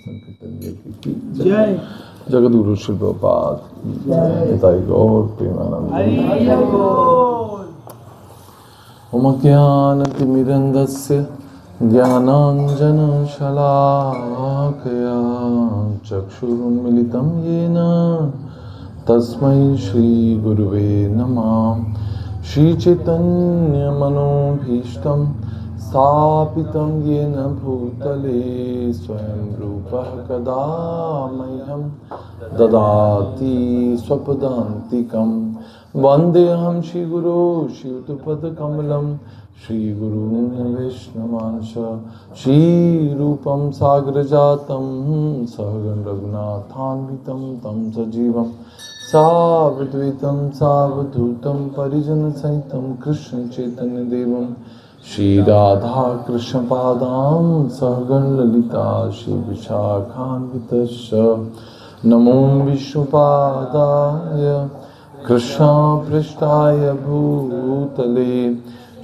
संकीर्तन की जय। जगद्गुरु श्री प्रभुपाद पिताई गौर प्रेमानंद। ओम ज्ञानतिमिरन्धस्य ज्ञानाञ्जनशलाकया चक्षुरुन्मिलितं येन तस्मै श्रीगुरुवे नमः। श्रीचैतन्यमनोभीष्टं स्थापितं येन भूतले स्वयं रूपः कदा मह्यं ददाति स्वपदान्तिकं। वन्देऽहं श्रीगुरो श्रीयुतपदकमलं श्रीगुरून् वैष्णवांश श्रीरूपं साग्रजातं सहगण रघुनाथान्वितं तं सजीवं सावद्वैतं सावधूतं परिजनसहितं कृष्णचैतन्यदेवं श्रीराधाकृष्णपादां सहगण ललिता श्रीविशाखान्वितश्च नमो विष्णुपादाय कृष्णपृष्ठाय भूतले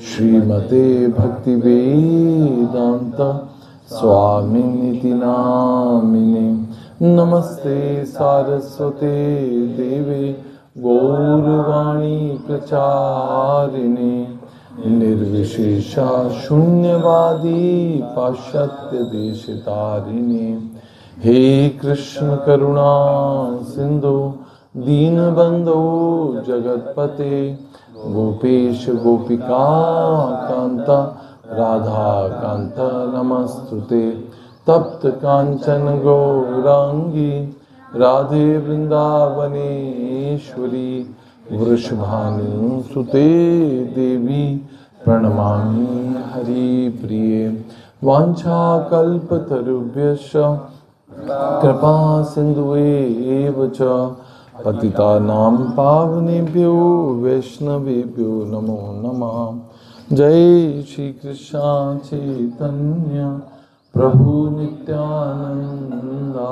श्रीमते भक्तिवेदान्त स्वामिनिति नामिने। नमस्ते सारस्वते देवे गौरवाणी प्रचारिणे निर्विशेषा शून्यवादी पाश्चात्य देशतारिणे। हे कृष्ण करुणा सिंधु दीनबंधो जगतपते गोपेश गोपिका कांत राधा कांत नमस्तुते। तप्त कांचन गौरांगी राधे वृंदावनेश्वरी वृषभानुसुते देवी प्रणमामि हरिप्रिये। वाञ्छाकल्पतरुभ्यश्च कृपा सिन्धुएव च पतितानां पावनेभ्यो वैष्णवेभ्यो नमो नमः। जय श्री कृष्ण चैतन्य प्रभु नित्यानंदा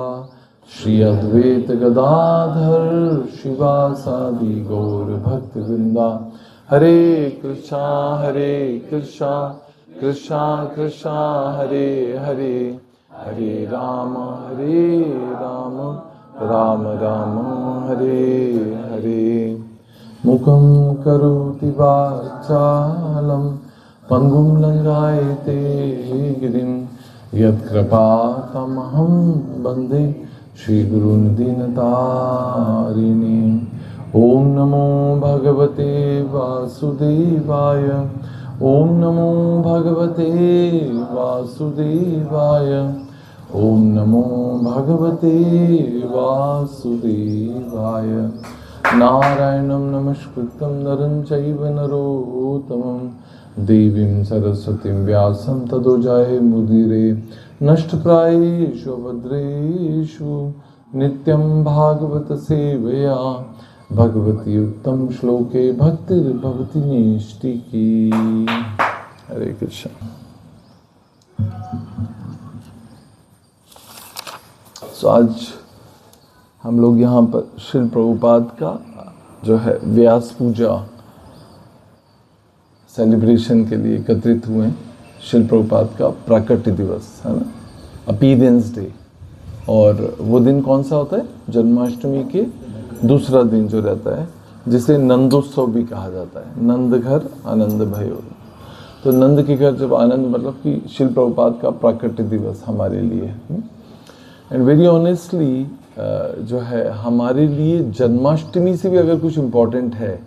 श्री अद्वैत गदाधर शिवासादि गौर भक्तवृंदा। हरे कृष्णा कृष्णा कृष्णा हरे हरे हरे राम राम राम हरे हरे। मुखं करोति वाचालं पंगुं लंघयते गिरिं यत्कृपातमहं वन्दे श्रीगुरुन् दीनतारिणे। ओम नमो भगवते वासुदेवाय ओम नमो भगवते वासुदेवाय ओम नमो भगवते वासुदेवाय। नारायणं नमस्कृतं नरं चैव नरोत्तमं देवीं सरस्वतीं व्यासं ततो जयमुदीरये। नष्टप्रायेषु भद्रेषु नित्यं भागवत सेवया भगवती उत्तम श्लोके भक्तिर्भवति नैष्टिकी। हरे कृष्ण। तो आज हम लोग यहाँ पर श्रील प्रभुपाद का जो है व्यास पूजा सेलिब्रेशन के लिए एकत्रित हुए हैं। श्रील प्रभुपाद का प्राकट्य दिवस है ना, अपीयरेंस डे। और वो दिन कौन सा होता है? जन्माष्टमी के दूसरा दिन जो रहता है, जिसे नंदोत्सव भी कहा जाता है। नंद घर आनंद भयो। तो नंद के घर जब आनंद, मतलब कि श्रील प्रभुपाद का प्राकट्य दिवस हमारे लिए। एंड वेरी ऑनेस्टली जो है हमारे लिए जन्माष्टमी से भी अगर कुछ इम्पोर्टेंट है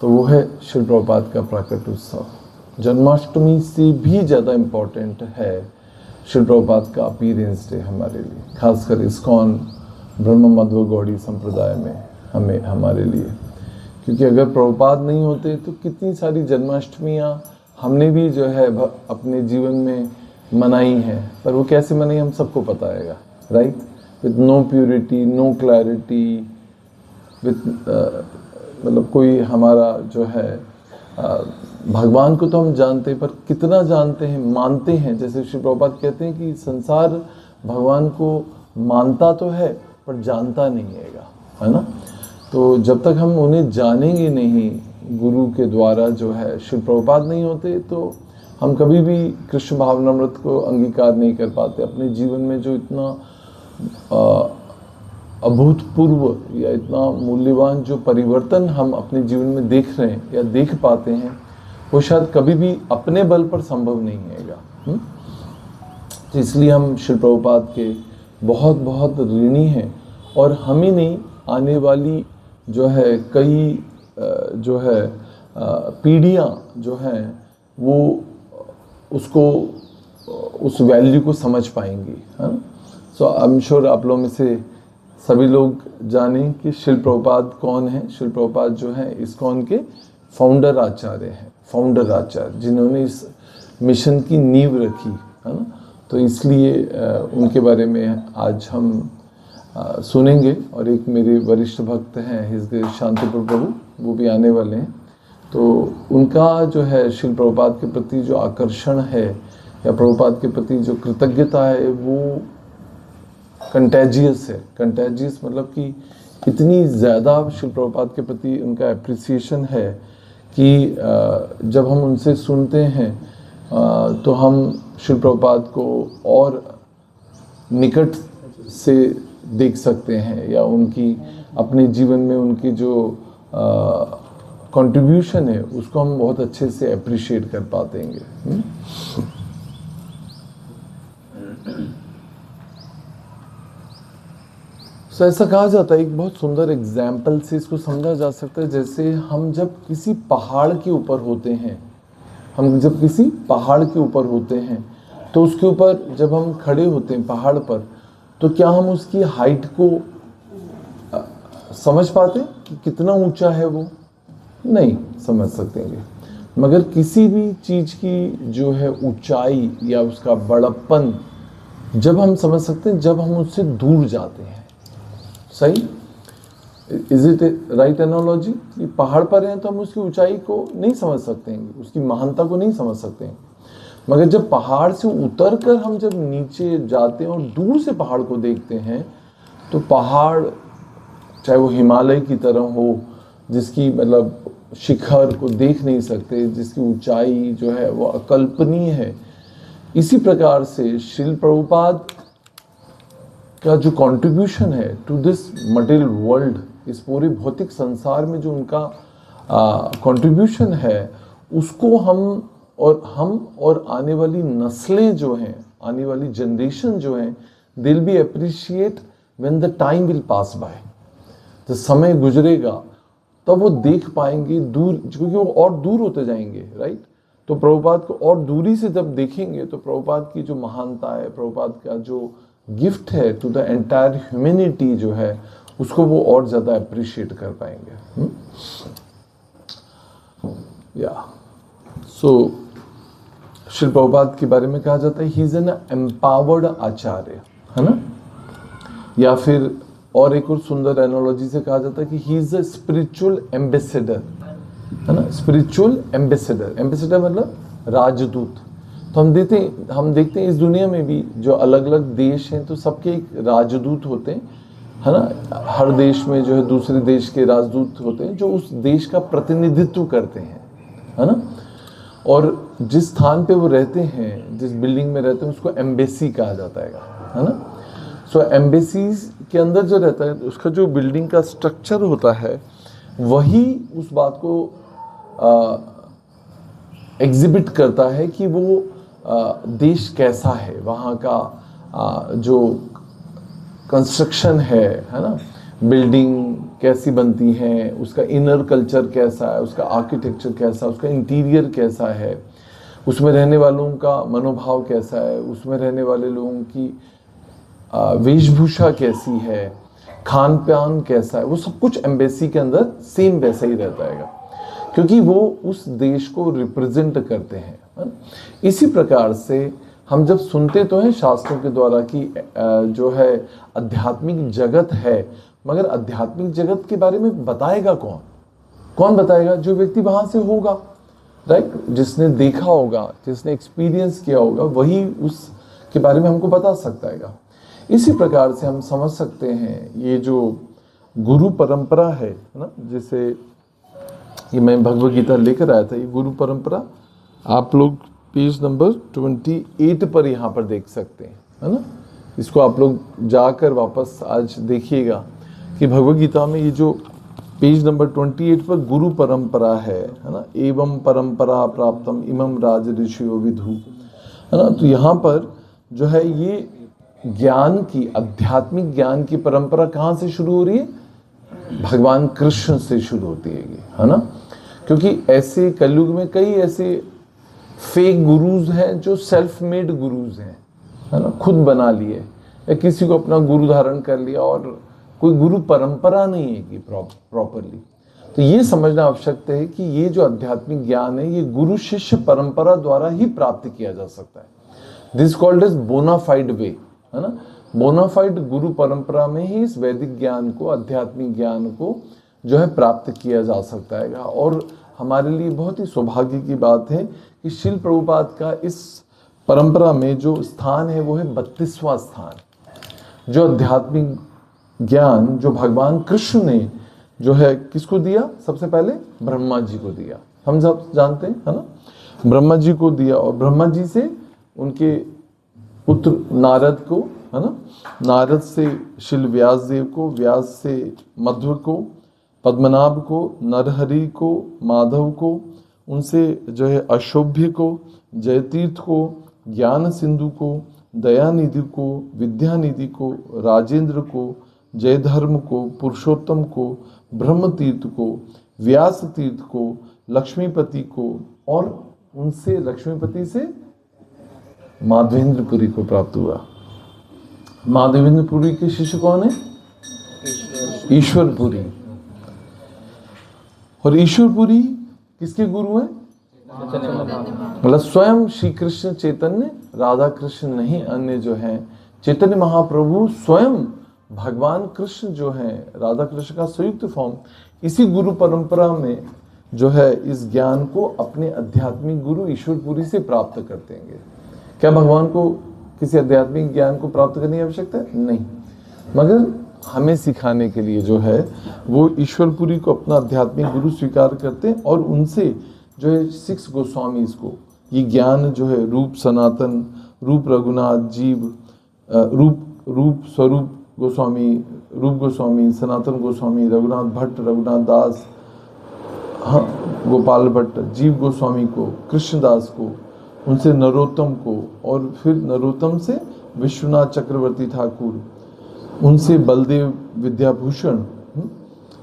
तो वो है श्रील प्रभुपाद का प्राकट्य उत्सव। जन्माष्टमी से भी ज़्यादा इम्पोर्टेंट है श्रील प्रभुपाद का अपीयरेंस डे हमारे लिए, खासकर इस्कॉन ब्रह्म मध्व गौड़ी संप्रदाय में हमारे लिए। क्योंकि अगर प्रभुपाद नहीं होते तो कितनी सारी जन्माष्टमियाँ हमने भी जो है अपने जीवन में मनाई हैं, पर वो कैसे मनाई हम सबको पता है, right? With no purity, no clarity, with मतलब कोई हमारा जो है भगवान को तो हम जानते हैं, पर कितना जानते हैं, मानते हैं। जैसे श्री प्रभुपाद कहते हैं कि संसार भगवान को मानता तो है पर जानता नहीं है ना। तो जब तक हम उन्हें जानेंगे नहीं गुरु के द्वारा, जो है श्री प्रभुपाद नहीं होते तो हम कभी भी कृष्ण भावनामृत को अंगीकार नहीं कर पाते। अपने जीवन में जो इतना अभूतपूर्व या इतना मूल्यवान जो परिवर्तन हम अपने जीवन में देख रहे हैं या देख पाते हैं, वो शायद कभी भी अपने बल पर संभव नहीं हैगा। तो इसलिए हम श्रील प्रभुपाद के बहुत बहुत ऋणी हैं, और हम ही नहीं, आने वाली जो है कई जो है पीढ़ियाँ जो हैं वो उसको, उस वैल्यू को समझ पाएंगी, है ना। सो आई एम श्योर आप लोगों में से सभी लोग जानें कि श्रील प्रभुपाद कौन है। श्रील प्रभुपाद जो है इस्कॉन के फाउंडर आचार्य हैं, फाउंडर आचार्य जिन्होंने इस मिशन की नींव रखी, है ना। तो इसलिए उनके बारे में आज हम सुनेंगे। और एक मेरे वरिष्ठ भक्त हैं हिज ग्रेस शांतिपुर प्रभु, वो भी आने वाले हैं। तो उनका जो है श्रील प्रभुपाद के प्रति जो आकर्षण है या प्रभुपाद के प्रति जो कृतज्ञता है वो कंटेजियस है। कंटेजियस मतलब कि इतनी ज़्यादा श्रील प्रभुपाद के प्रति उनका एप्रिसिएशन है कि जब हम उनसे सुनते हैं तो हम श्रील प्रभुपाद को और निकट से देख सकते हैं, या उनकी अपने जीवन में उनकी जो कंट्रीब्यूशन है उसको हम बहुत अच्छे से अप्रिशिएट कर पाते हैं। तो ऐसा कहा जाता है, एक बहुत सुंदर एग्जाम्पल से इसको समझा जा सकता है। जैसे हम जब किसी पहाड़ के ऊपर होते हैं, हम जब किसी पहाड़ के ऊपर होते हैं तो उसके ऊपर जब हम खड़े होते हैं पहाड़ पर, तो क्या हम उसकी हाइट को समझ पाते कि कितना ऊंचा है वो? नहीं समझ सकेंगे। मगर किसी भी चीज़ की जो है ऊंचाई या उसका बड़प्पन जब हम समझ सकते हैं जब हम उससे दूर जाते हैं। सही? Is it right analogy? पहाड़ पर हैं तो हम उसकी ऊंचाई को नहीं समझ सकते हैं, उसकी महानता को नहीं समझ सकते हैं। मगर जब पहाड़ से उतर कर हम जब नीचे जाते हैं और दूर से पहाड़ को देखते हैं, तो पहाड़ चाहे वो हिमालय की तरह हो, जिसकी मतलब शिखर को देख नहीं सकते, जिसकी ऊंचाई जो है वो अकल्पनीय है, इसी प्रकार से श्रील प्रभुपाद का जो कंट्रीब्यूशन है टू दिस मटेरियल वर्ल्ड, इस पूरे भौतिक संसार में जो उनका कंट्रीब्यूशन है, उसको हम और आने वाली नस्लें जो हैं, आने वाली जनरेशन जो हैं, they will be appreciate when the time will pass by. जब समय गुजरेगा तब तो वो देख पाएंगे दूर, क्योंकि वो और दूर होते जाएंगे, राइट। तो प्रभुपाद को और दूरी से जब देखेंगे तो प्रभुपाद की जो महानता है, प्रभुपाद का जो गिफ्ट है टू द एंटायर ह्यूमैनिटी जो है, उसको वो और ज़्यादा अप्रिशिएट कर पाएंगे। सो श्रील प्रभुपाद के बारे में कहा जाता है ही इज एन एम्पावर्ड आचार्य, है ना। या फिर और एक और सुंदर एनालॉजी से कहा जाता है कि he is a spiritual ambassador, है ना। स्पिरिचुअल एम्बेसडर, एम्बेसडर मतलब राजदूत। तो हम देखते हैं इस दुनिया में भी जो अलग अलग देश हैं तो सबके एक राजदूत होते हैं, है ना। हर देश में जो है दूसरे देश के राजदूत होते हैं जो उस देश का प्रतिनिधित्व करते हैं, है ना। और जिस स्थान पे वो रहते हैं, जिस बिल्डिंग में रहते हैं, उसको एम्बेसी कहा जाता है ना। सो एम्बेसीज के अंदर जो रहता है उसका जो बिल्डिंग का स्ट्रक्चर होता है वही उस बात को एग्जिबिट करता है कि वो देश कैसा है, वहाँ का जो कंस्ट्रक्शन है ना, बिल्डिंग कैसी बनती है, उसका इनर कल्चर कैसा है, उसका आर्किटेक्चर कैसा, उसका इंटीरियर कैसा है, उसमें रहने वालों का मनोभाव कैसा है, उसमें रहने वाले लोगों की वेशभूषा कैसी है, खान पान कैसा है, वो सब कुछ एम्बेसी के अंदर सेम वैसा ही रहता है, क्योंकि वो उस देश को रिप्रेजेंट करते हैं। इसी प्रकार से हम जब सुनते तो हैं शास्त्रों के द्वारा कि जो है आध्यात्मिक जगत है, मगर आध्यात्मिक जगत के बारे में बताएगा कौन? कौन बताएगा? जो व्यक्ति वहाँ से होगा, राइट, जिसने देखा होगा, जिसने एक्सपीरियंस किया होगा, वही उसके बारे में हमको बता सकता है। इसी प्रकार से हम समझ सकते हैं ये जो गुरु परंपरा है ना, जैसे ये मैं भगवद गीता लेकर आया था, ये गुरु परंपरा आप लोग पेज नंबर 28 पर यहाँ पर देख सकते हैं, है ना। इसको आप लोग जाकर वापस आज देखिएगा कि भगवद गीता में ये जो पेज नंबर 28 पर गुरु परंपरा है ना, एवं परंपरा प्राप्तम इमम राज ऋषियो विदु, है ना। तो यहाँ पर जो है ये ज्ञान की, आध्यात्मिक ज्ञान की परंपरा कहाँ से शुरू हो रही है? भगवान कृष्ण से शुरू होती है ना। क्योंकि ऐसे कलयुग में कई ऐसे फेक गुरुज हैं जो सेल्फ मेड गुरुज हैं, है ना, खुद बना लिए या किसी को अपना गुरु धारण कर लिया और कोई गुरु परंपरा नहीं है कि प्रॉपरली। तो ये समझना आवश्यक है कि ये जो आध्यात्मिक ज्ञान है ये गुरु शिष्य परंपरा द्वारा ही प्राप्त किया जा सकता है। दिस कॉल्ड एज बोनाफाइड वे, है ना। बोनाफाइड गुरु परंपरा में ही इस वैदिक ज्ञान को, आध्यात्मिक ज्ञान को जो है प्राप्त किया जा सकता है। और हमारे लिए बहुत ही सौभाग्य की बात है कि श्रील प्रभुपाद का इस परंपरा में जो स्थान है वो है 32वां स्थान। जो आध्यात्मिक ज्ञान जो भगवान कृष्ण ने जो है किसको दिया? सबसे पहले ब्रह्मा जी को दिया, हम सब जानते हैं, है ना। ब्रह्मा जी को दिया और ब्रह्मा जी से उनके पुत्र नारद को, है ना, नारद से श्रील व्यास देव को, व्यास से मध्व को, पद्मनाभ को, नरहरि को, माधव को, उनसे जो है अशोभ्य को, जयतीर्थ को, ज्ञान सिंधु को, दयानिधि को, विद्यानिधि को, राजेंद्र को, जयधर्म को, पुरुषोत्तम को, ब्रह्म तीर्थ को, व्यास तीर्थ को, लक्ष्मीपति को और उनसे लक्ष्मीपति से माधवेंद्रपुरी को प्राप्त हुआ। माधवेंद्रपुरी के शिष्य कौन है? ईश्वरपुरी। और ईश्वरपुरी किसके गुरु हैं? मतलब स्वयं श्री कृष्ण चैतन्य, राधा कृष्ण नहीं, अन्य जो हैं चैतन्य महाप्रभु स्वयं भगवान कृष्ण जो है, राधा कृष्ण का संयुक्त फॉर्म, इसी गुरु परंपरा में जो है इस ज्ञान को अपने आध्यात्मिक गुरु ईश्वरपुरी से प्राप्त करते हैं। क्या भगवान को किसी आध्यात्मिक ज्ञान को प्राप्त करने की आवश्यकता है? नहीं, मगर हमें सिखाने के लिए जो है वो ईश्वरपुरी को अपना आध्यात्मिक गुरु स्वीकार करते हैं और उनसे जो है 6 गोस्वामी को ये ज्ञान जो है रूप सनातन, रूप रघुनाथ जीव, रूप स्वरूप गोस्वामी, रूप गोस्वामी, सनातन गोस्वामी, रघुनाथ भट्ट, रघुनाथ दास, हाँ, गोपाल भट्ट, जीव गोस्वामी को, कृष्णदास को, उनसे नरोत्तम को, और फिर नरोत्तम से विश्वनाथ चक्रवर्ती ठाकुर, उनसे बलदेव विद्याभूषण,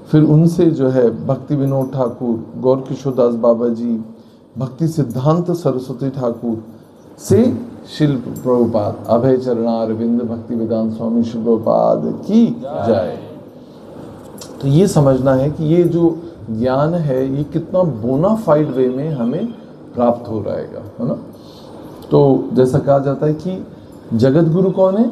फिर उनसे जो है भक्ति विनोद ठाकुर, गौर किशोरदास बाबा जी, भक्ति सिद्धांत सरस्वती ठाकुर से श्रील प्रभुपाद, अभय चरणारविंद भक्ति वेदांत स्वामी श्री प्रभुपाद की जय। तो ये समझना है कि ये जो ज्ञान है ये कितना बोनाफाइड वे में हमें प्राप्त हो रहेगा, है ना। तो जैसा कहा जाता है कि जगत गुरु कौन है?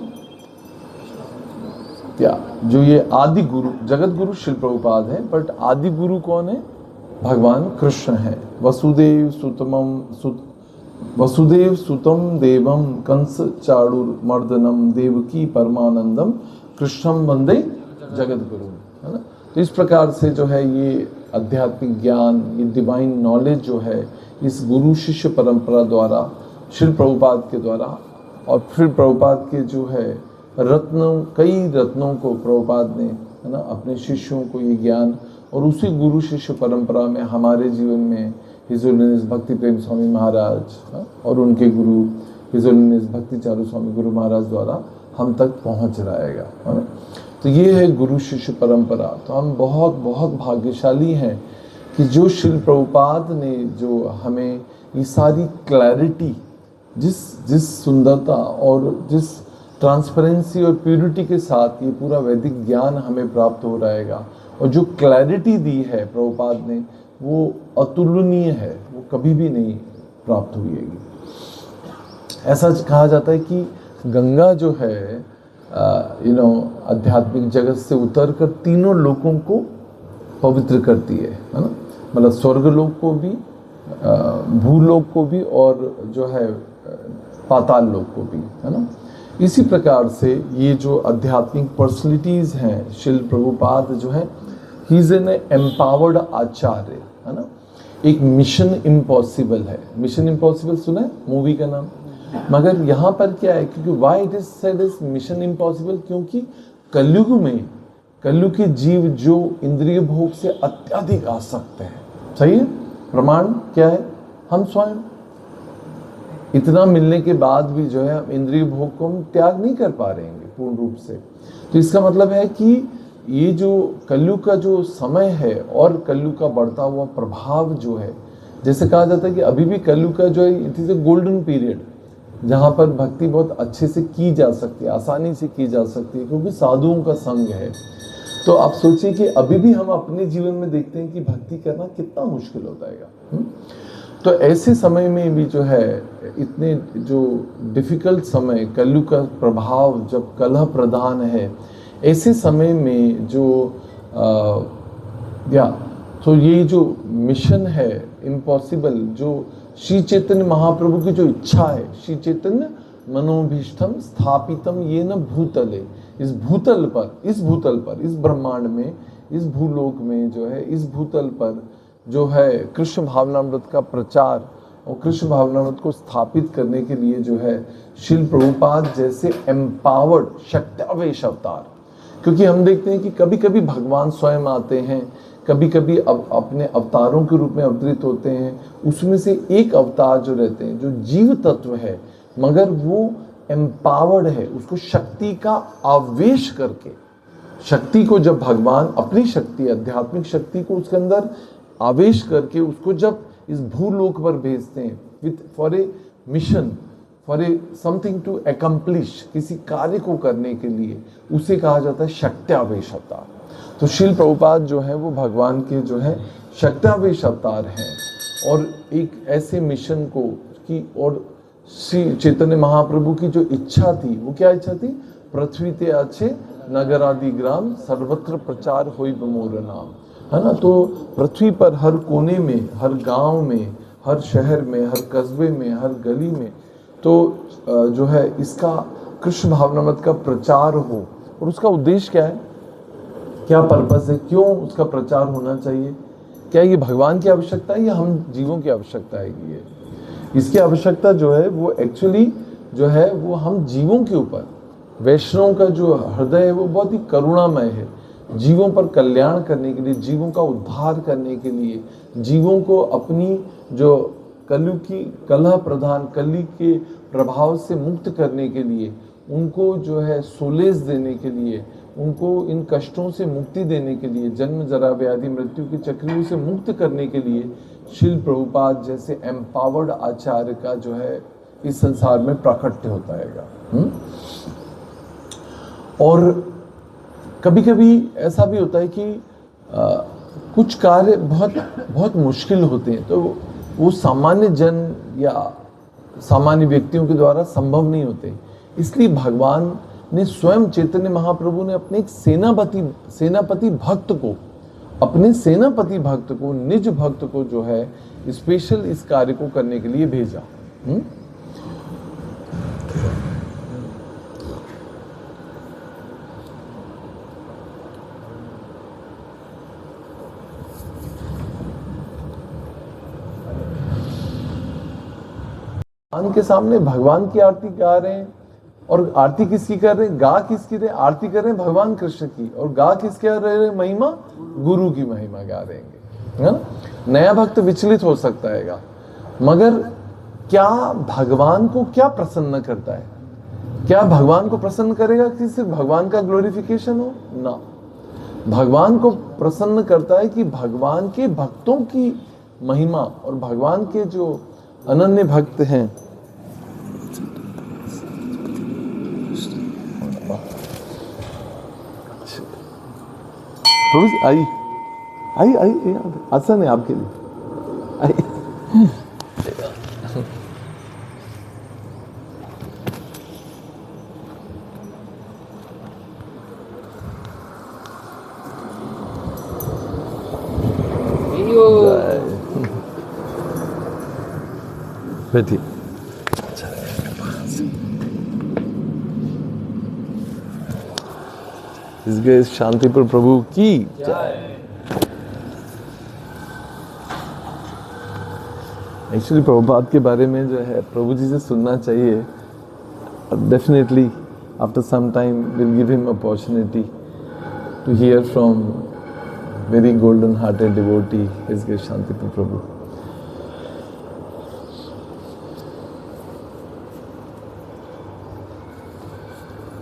क्या जो ये आदि गुरु, जगत गुरु श्रील प्रभुपाद है, बट आदि गुरु कौन है? भगवान कृष्ण है। वसुदेव सुतम देवम कंस चाणूरमर्दनम देवकी परमानंदम कृष्णम वंदे जगत गुरु, है ना। तो इस प्रकार से जो है ये आध्यात्मिक ज्ञान, ये डिवाइन नॉलेज जो है इस गुरु शिष्य परंपरा द्वारा, श्रील प्रभुपाद के द्वारा, और फिर प्रभुपाद के जो है रत्नों, कई रत्नों को प्रभुपाद ने, है ना, अपने शिष्यों को ये ज्ञान, और उसी गुरु शिष्य परंपरा में हमारे जीवन में हिज होलीनेस भक्ति प्रेम स्वामी महाराज और उनके गुरु हिज होलीनेस भक्ति चारू स्वामी गुरु महाराज द्वारा हम तक पहुंच रहेगा, है ना। तो ये है गुरु शिष्य परंपरा। तो हम बहुत बहुत भाग्यशाली हैं कि जो श्रील प्रभुपाद ने जो हमें ये सारी क्लैरिटी, जिस सुंदरता और जिस ट्रांसपेरेंसी और प्यूरिटी के साथ ये पूरा वैदिक ज्ञान हमें प्राप्त हो रहेगा, और जो क्लैरिटी दी है प्रभुपाद ने वो अतुलनीय है, वो कभी भी नहीं प्राप्त हुई। ऐसा कहा जाता है कि गंगा जो है आध्यात्मिक जगत से उतरकर तीनों लोकों को पवित्र करती है ना। मतलब स्वर्गलोक को भी, भूलोक को भी, और जो है पाताल लोक को भी, है ना। इसी प्रकार से ये जो आध्यात्मिक पर्सनैलिटीज़ हैं, श्रील प्रभुपाद जो है ही इज एन एम्पावर्ड आचार्य, है ना। एक मिशन इम्पॉसिबल है। मिशन इम्पॉसिबल सुना है मूवी का नाम? मगर यहाँ पर क्या है, क्योंकि why it is said is mission impossible, क्योंकि कलयुग में, कलयुग के जीव जो इंद्रिय भोग से अत्यधिक आसक्त है। सही है? प्रमाण क्या है? हम स्वयं इतना मिलने के बाद भी जो है इंद्रिय भोग को हम त्याग नहीं कर पा रहे हैं पूर्ण रूप से। तो इसका मतलब है कि ये जो कलयुग का जो समय है और कलयुग का बढ़ता हुआ प्रभाव जो है, जैसे कहा जाता है कि अभी भी कलयुग का जो है it is a golden period, जहाँ पर भक्ति बहुत अच्छे से की जा सकती है, आसानी से की जा सकती है, क्योंकि साधुओं का संग है। तो आप सोचिए कि अभी भी हम अपने जीवन में देखते हैं कि भक्ति करना कितना मुश्किल होता है। तो ऐसे समय में भी जो है, इतने जो डिफिकल्ट समय, कलयुग का प्रभाव जब कलह प्रधान है, ऐसे समय में जो तो ये जो मिशन है इम्पॉसिबल, जो श्री चैतन्य महाप्रभु की जो इच्छा है, श्री चैतन्य मनोभीष्टम स्थापितम ये न भूतले, इस भूतल पर, इस ब्रह्मांड में, इस भूलोक में जो है, इस भूतल पर जो है कृष्ण भावनामृत का प्रचार और कृष्ण भावनामृत को स्थापित करने के लिए जो है श्रील प्रभुपाद जैसे एम्पावर्ड शक्त्यावेश अवतार। क्योंकि हम देखते हैं कि कभी कभी भगवान स्वयं आते हैं, कभी कभी अपने अवतारों के रूप में अवतरित होते हैं। उसमें से एक अवतार जो रहते हैं, जो जीव तत्व है मगर वो एम्पावर्ड है, उसको शक्ति का आवेश करके, शक्ति को जब भगवान अपनी शक्ति, आध्यात्मिक शक्ति को उसके अंदर आवेश करके उसको जब इस भूलोक पर भेजते हैं with for a mission, for a something to accomplish, किसी कार्य को करने के लिए, उसे कहा जाता है शक्त्यावेश अवतार। तो श्रील प्रभुपाद जो है वो भगवान के जो है शक्त्यावेश अवतार हैं। और एक ऐसे मिशन को की, और श्री चैतन्य महाप्रभु की जो इच्छा थी, वो क्या इच्छा थी? पृथ्वी ते अच्छे नगरादि ग्राम सर्वत्र प्रचार होई बमोर नाम, है ना। तो पृथ्वी पर हर कोने में, हर गांव में, हर शहर में, हर कस्बे में, हर गली में तो जो है इसका कृष्ण भावनामृत का प्रचार हो। और उसका उद्देश्य क्या है, क्या पर्पस है, क्यों उसका प्रचार होना चाहिए? क्या ये भगवान की आवश्यकता है या हम जीवों की आवश्यकता है? ये इसकी आवश्यकता जो है वो एक्चुअली जो है वो हम जीवों के ऊपर, वैष्णव का जो हृदय है वो बहुत ही करुणामय है। जीवों पर कल्याण करने के लिए, जीवों का उद्धार करने के लिए, जीवों को अपनी जो कलयुग की कलह प्रधान, कली के प्रभाव से मुक्त करने के लिए, उनको जो है सोलेस देने के लिए, उनको इन कष्टों से मुक्ति देने के लिए, जन्म जरा व्याधि मृत्यु के चक्रियों से मुक्त करने के लिए श्रील प्रभुपाद जैसे एम्पावर्ड आचार्य का जो है इस संसार में प्राकट्य होता है। और कभी कभी ऐसा भी होता है कि कुछ कार्य बहुत बहुत मुश्किल होते हैं, तो वो सामान्य जन या सामान्य व्यक्तियों के द्वारा संभव नहीं होते। इसलिए भगवान ने स्वयं, चैतन्य महाप्रभु ने अपने एक सेनापति भक्त को, अपने सेनापति भक्त को, निज भक्त को जो है स्पेशल इस कार्य को करने के लिए भेजा। भगवान के सामने भगवान की आरती गा रहे हैं, और आरती किसकी कर रहे हैं, गा किसकी रहे, आरती कर रहे हैं भगवान कृष्ण की, और गा किसके रहे हैं, महिमा गुरु की महिमा गा रहे हैं, है ना। नया भक्त विचलित हो सकता है, मगर क्या भगवान को क्या प्रसन्न करता है? क्या भगवान को प्रसन्न करेगा कि सिर्फ भगवान का ग्लोरिफिकेशन हो? ना, भगवान को प्रसन्न करता है कि भगवान के भक्तों की महिमा, और भगवान के जो अनन्य भक्त हैं, आई आई आई आसन है आपके लिए, आई। बैठिए। इसके शांतिपुर प्रभु की जय। एक्चुअली प्रभुपाद के बारे में जो है प्रभु जी से सुनना चाहिए। Definitely after some time will give him opportunity to hear from very golden hearted devotee his grace Shantipur Prabhu.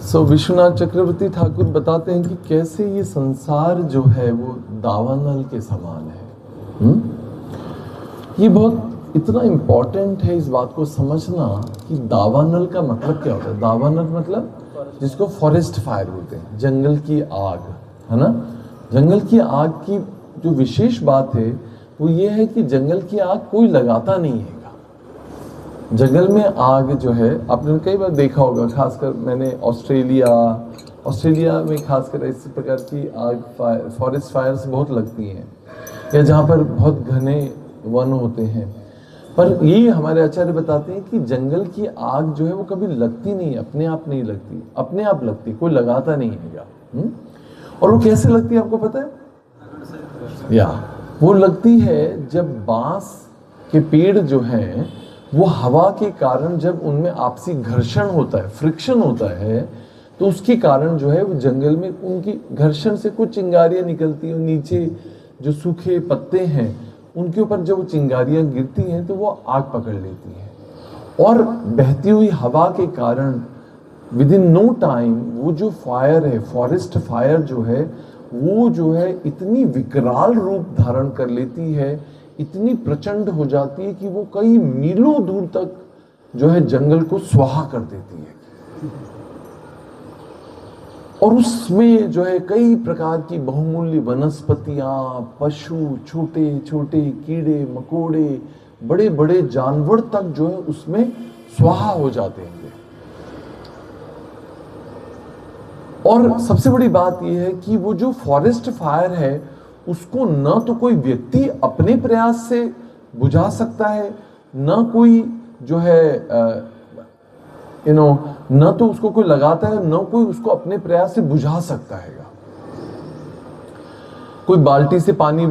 So Vishwanath Chakravarti Thakur बताते हैं कि कैसे ये संसार जो है वो दावानल के समान है। ये बहुत इतना इम्पॉर्टेंट है इस बात को समझना कि दावानल का मतलब क्या होता है। दावानल मतलब जिसको फॉरेस्ट फायर बोलते हैं, जंगल की आग, है ना। जंगल की आग की जो विशेष बात है वो ये है कि जंगल की आग कोई लगाता नहीं है। जंगल में आग जो है आपने कई बार देखा होगा, खासकर मैंने ऑस्ट्रेलिया में खासकर इस प्रकार की आग फॉरेस्ट फायर्स बहुत लगती हैं, या जहाँ पर बहुत घने वन होते हैं। पर ये हमारे आचार्य बताते हैं कि जंगल की आग जो है वो कभी लगती नहीं है, अपने आप नहीं लगती, अपने आप लगती, कोई लगाता नहीं है। और वो कैसे लगती है आपको पता है? या वो लगती है जब बांस के पेड़ जो हैं वो हवा के कारण जब उनमें आपसी घर्षण होता है, फ्रिक्शन होता है, तो उसके कारण जो है वो जंगल में उनकी घर्षण से कुछ चिंगारियां निकलती हैं। नीचे जो सूखे पत्ते हैं उनके ऊपर जब वो चिंगारियां गिरती हैं तो वो आग पकड़ लेती हैं। और बहती हुई हवा के कारण विद इन नो टाइम वो जो फायर है, फॉरेस्ट फायर जो है, वो जो है इतनी विकराल रूप धारण कर लेती है, इतनी प्रचंड हो जाती है कि वो कई मीलों दूर तक जो है जंगल को स्वाहा कर देती है। और उसमें जो है कई प्रकार की बहुमूल्य वनस्पतियां, पशु, छोटे छोटे कीड़े मकोड़े, बड़े बड़े जानवर तक जो है उसमें स्वाहा हो जाते हैं। और सबसे बड़ी बात यह है कि वो जो फॉरेस्ट फायर है उसको न तो कोई व्यक्ति अपने प्रयास से बुझा सकता है, न कोई जो है न तो उसको कोई लगाता है, न कोई उसको अपने प्रयास से बुझा सकता है। कोई बाल्टी से पानी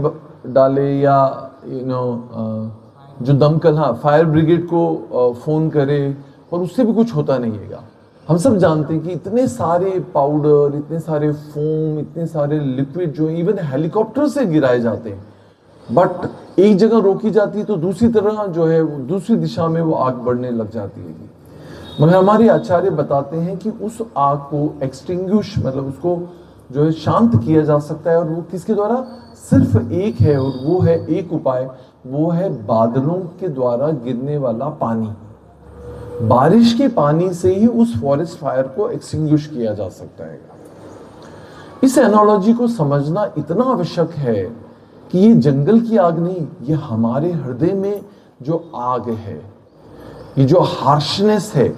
डाले या जो दमकल, हाँ, फायर ब्रिगेड को फोन करे, पर उससे भी कुछ होता नहीं है। हम सब जानते हैं कि इतने सारे पाउडर, इतने सारे फोम, इतने सारे लिक्विड जो इवन हेलीकॉप्टर से गिराए जाते हैं, बट एक जगह रोकी जाती है तो दूसरी तरह जो है दूसरी दिशा में वो आग बढ़ने लग जाती है। मगर हमारे आचार्य बताते हैं कि उस आग को एक्सटिंग्विश, मतलब उसको जो है शांत किया जा सकता है, और वो किसके द्वारा? सिर्फ एक है, और वो है एक उपाय, वो है बादलों के द्वारा गिरने वाला पानी। बारिश के पानी से ही उस फॉरेस्ट फायर को एक्सटिंग्विश किया जा सकता है। इस एनालॉजी को समझना इतना आवश्यक है कि ये जंगल की आग नहीं, ये हमारे हृदय में जो आग है, ये जो हार्शनेस है,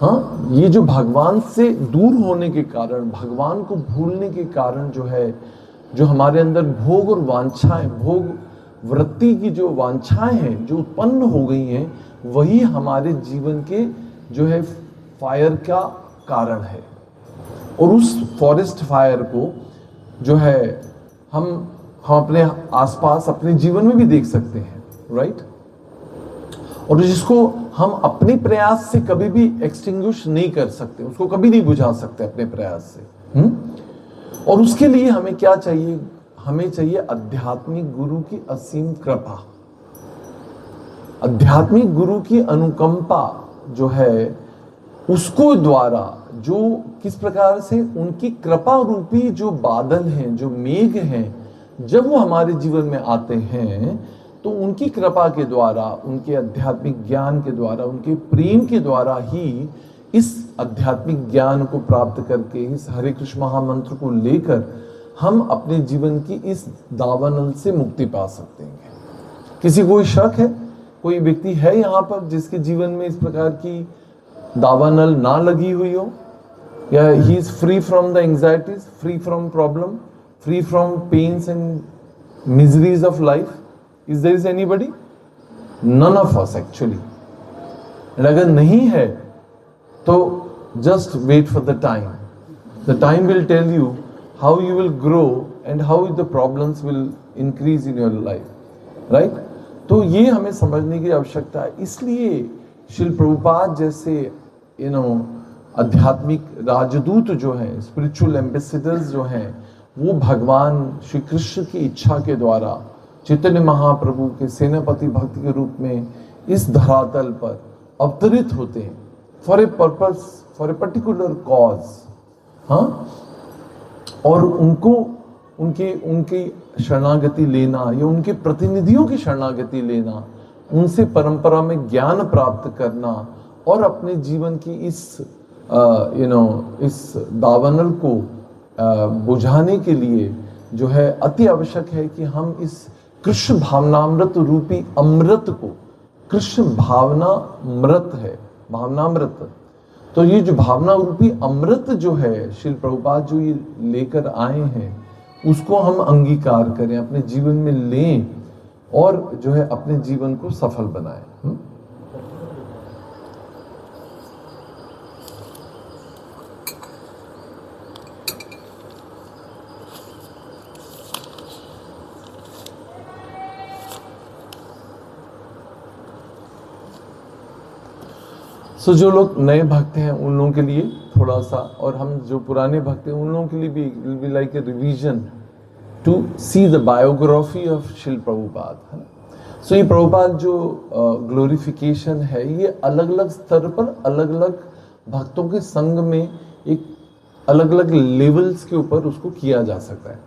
हाँ, ये जो भगवान से दूर होने के कारण, भगवान को भूलने के कारण जो है, जो हमारे अंदर भोग और वांछाएं, भोग वृत्ति की जो वांछाएं हैं जो उत्पन्न हो गई हैं, वही हमारे जीवन के जो है फायर का कारण है। और उस फॉरेस्ट फायर को जो है हम अपने आसपास अपने जीवन में भी देख सकते हैं, राइट। और जिसको हम अपने प्रयास से कभी भी एक्सटिंग्विश नहीं कर सकते, उसको कभी नहीं बुझा सकते अपने प्रयास से। और उसके लिए हमें क्या चाहिए? हमें चाहिए आध्यात्मिक गुरु की असीम कृपा, आध्यात्मिक गुरु की अनुकंपा जो है, उसको द्वारा जो किस प्रकार से उनकी कृपा रूपी जो बादल हैं, जो मेघ हैं, जब वो हमारे जीवन में आते हैं तो उनकी कृपा के द्वारा, उनके आध्यात्मिक ज्ञान के द्वारा, उनके प्रेम के द्वारा ही इस आध्यात्मिक ज्ञान को प्राप्त करके, इस हरे कृष्ण महामंत्र को लेकर हम अपने जीवन की इस दावानल से मुक्ति पा सकते हैं। किसी कोई शक है? कोई व्यक्ति है यहाँ पर जिसके जीवन में इस प्रकार की दावानल ना लगी हुई हो, या he is free from the anxieties, free from problem, free from pains and miseries of life? Is there is anybody? None of us actually. अगर नहीं है तो just wait for the time. The time will tell you how you will grow and how the problems will increase in your life, right? तो ये हमें समझने की आवश्यकता है। इसलिए श्रील प्रभुपाद जैसे आध्यात्मिक राजदूत जो हैं, स्पिरिचुअल एम्बेसडर्स जो हैं, वो भगवान श्री कृष्ण की इच्छा के द्वारा चैतन्य महाप्रभु के सेनापति भक्त के रूप में इस धरातल पर अवतरित होते हैं for a purpose, for a particular cause. हाँ, और उनको उनकी शरणागति लेना या उनके प्रतिनिधियों की शरणागति लेना, उनसे परंपरा में ज्ञान प्राप्त करना और अपने जीवन की इस दावानल को बुझाने के लिए जो है अति आवश्यक है कि हम इस कृष्ण भावनामृत रूपी अमृत को, कृष्ण भावनामृत है, भावनामृत, तो ये जो भावना रूपी अमृत जो है श्रील प्रभुपाद जो ये लेकर आए हैं, उसको हम अंगीकार करें, अपने जीवन में लें और जो है अपने जीवन को सफल बनाएं। सो जो लोग नए भक्त हैं उन लोगों के लिए थोड़ा सा, और हम जो पुराने भक्त हैं उन लोगों के लिए भी like a revision to see the biography of Srila Prabhupada, है ना। सो ये प्रभुपाद जो ग्लोरिफिकेशन है, ये अलग अलग स्तर पर अलग अलग भक्तों के संग में एक अलग अलग लेवल्स के ऊपर उसको किया जा सकता है।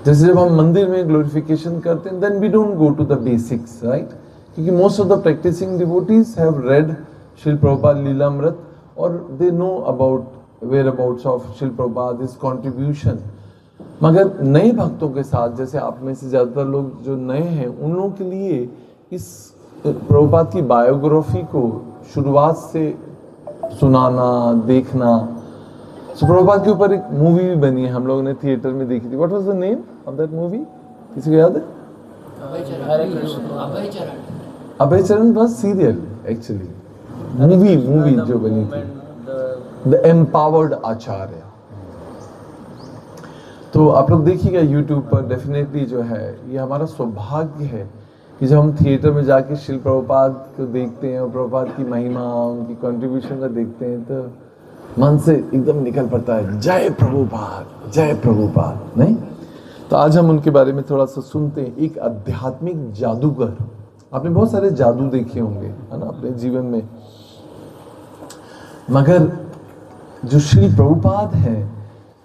जैसे जब हम मंदिर में ग्लोरिफिकेशन करते हैं, then we don't go to the basics, right, क्योंकि most of the practicing devotees have read Srila Prabhupada Lilamrita और they know about whereabouts of Srila Prabhupada, his contribution. मगर नए भक्तों के साथ, जैसे आप में से ज़्यादातर लोग जो नए हैं, उन लोगों के लिए इस प्रभुपाद की बायोग्राफी को शुरुआत से सुनाना, देखना। सो प्रभुपाद के ऊपर एक मूवी भी बनी है, हम लोगों ने थिएटर में देखी थी। What was the name of that movie, किसी को याद है? अभय चरण वाज सीरियल एक्चुअली, मूवी जो बनी थी, द एम्पावर्ड आचार्य। तो आप लोग देखिएगा यूट्यूब पर, डेफिनेटली जो है ये हमारा सौभाग्य है कि जब हम थिएटर में जाके श्रील प्रभुपाद को देखते हैं और प्रभुपाद की महिमा, उनकी कंट्रीब्यूशन का देखते हैं, तो मन से एकदम निकल पड़ता है जय प्रभुपाद, जय प्रभुपाद, नहीं? तो आज हम उनके बारे में थोड़ा सा सुनते हैं। एक आध्यात्मिक जादूगर, आपने बहुत सारे जादू देखे होंगे, है ना, अपने जीवन में, मगर जो श्री प्रभुपाद हैं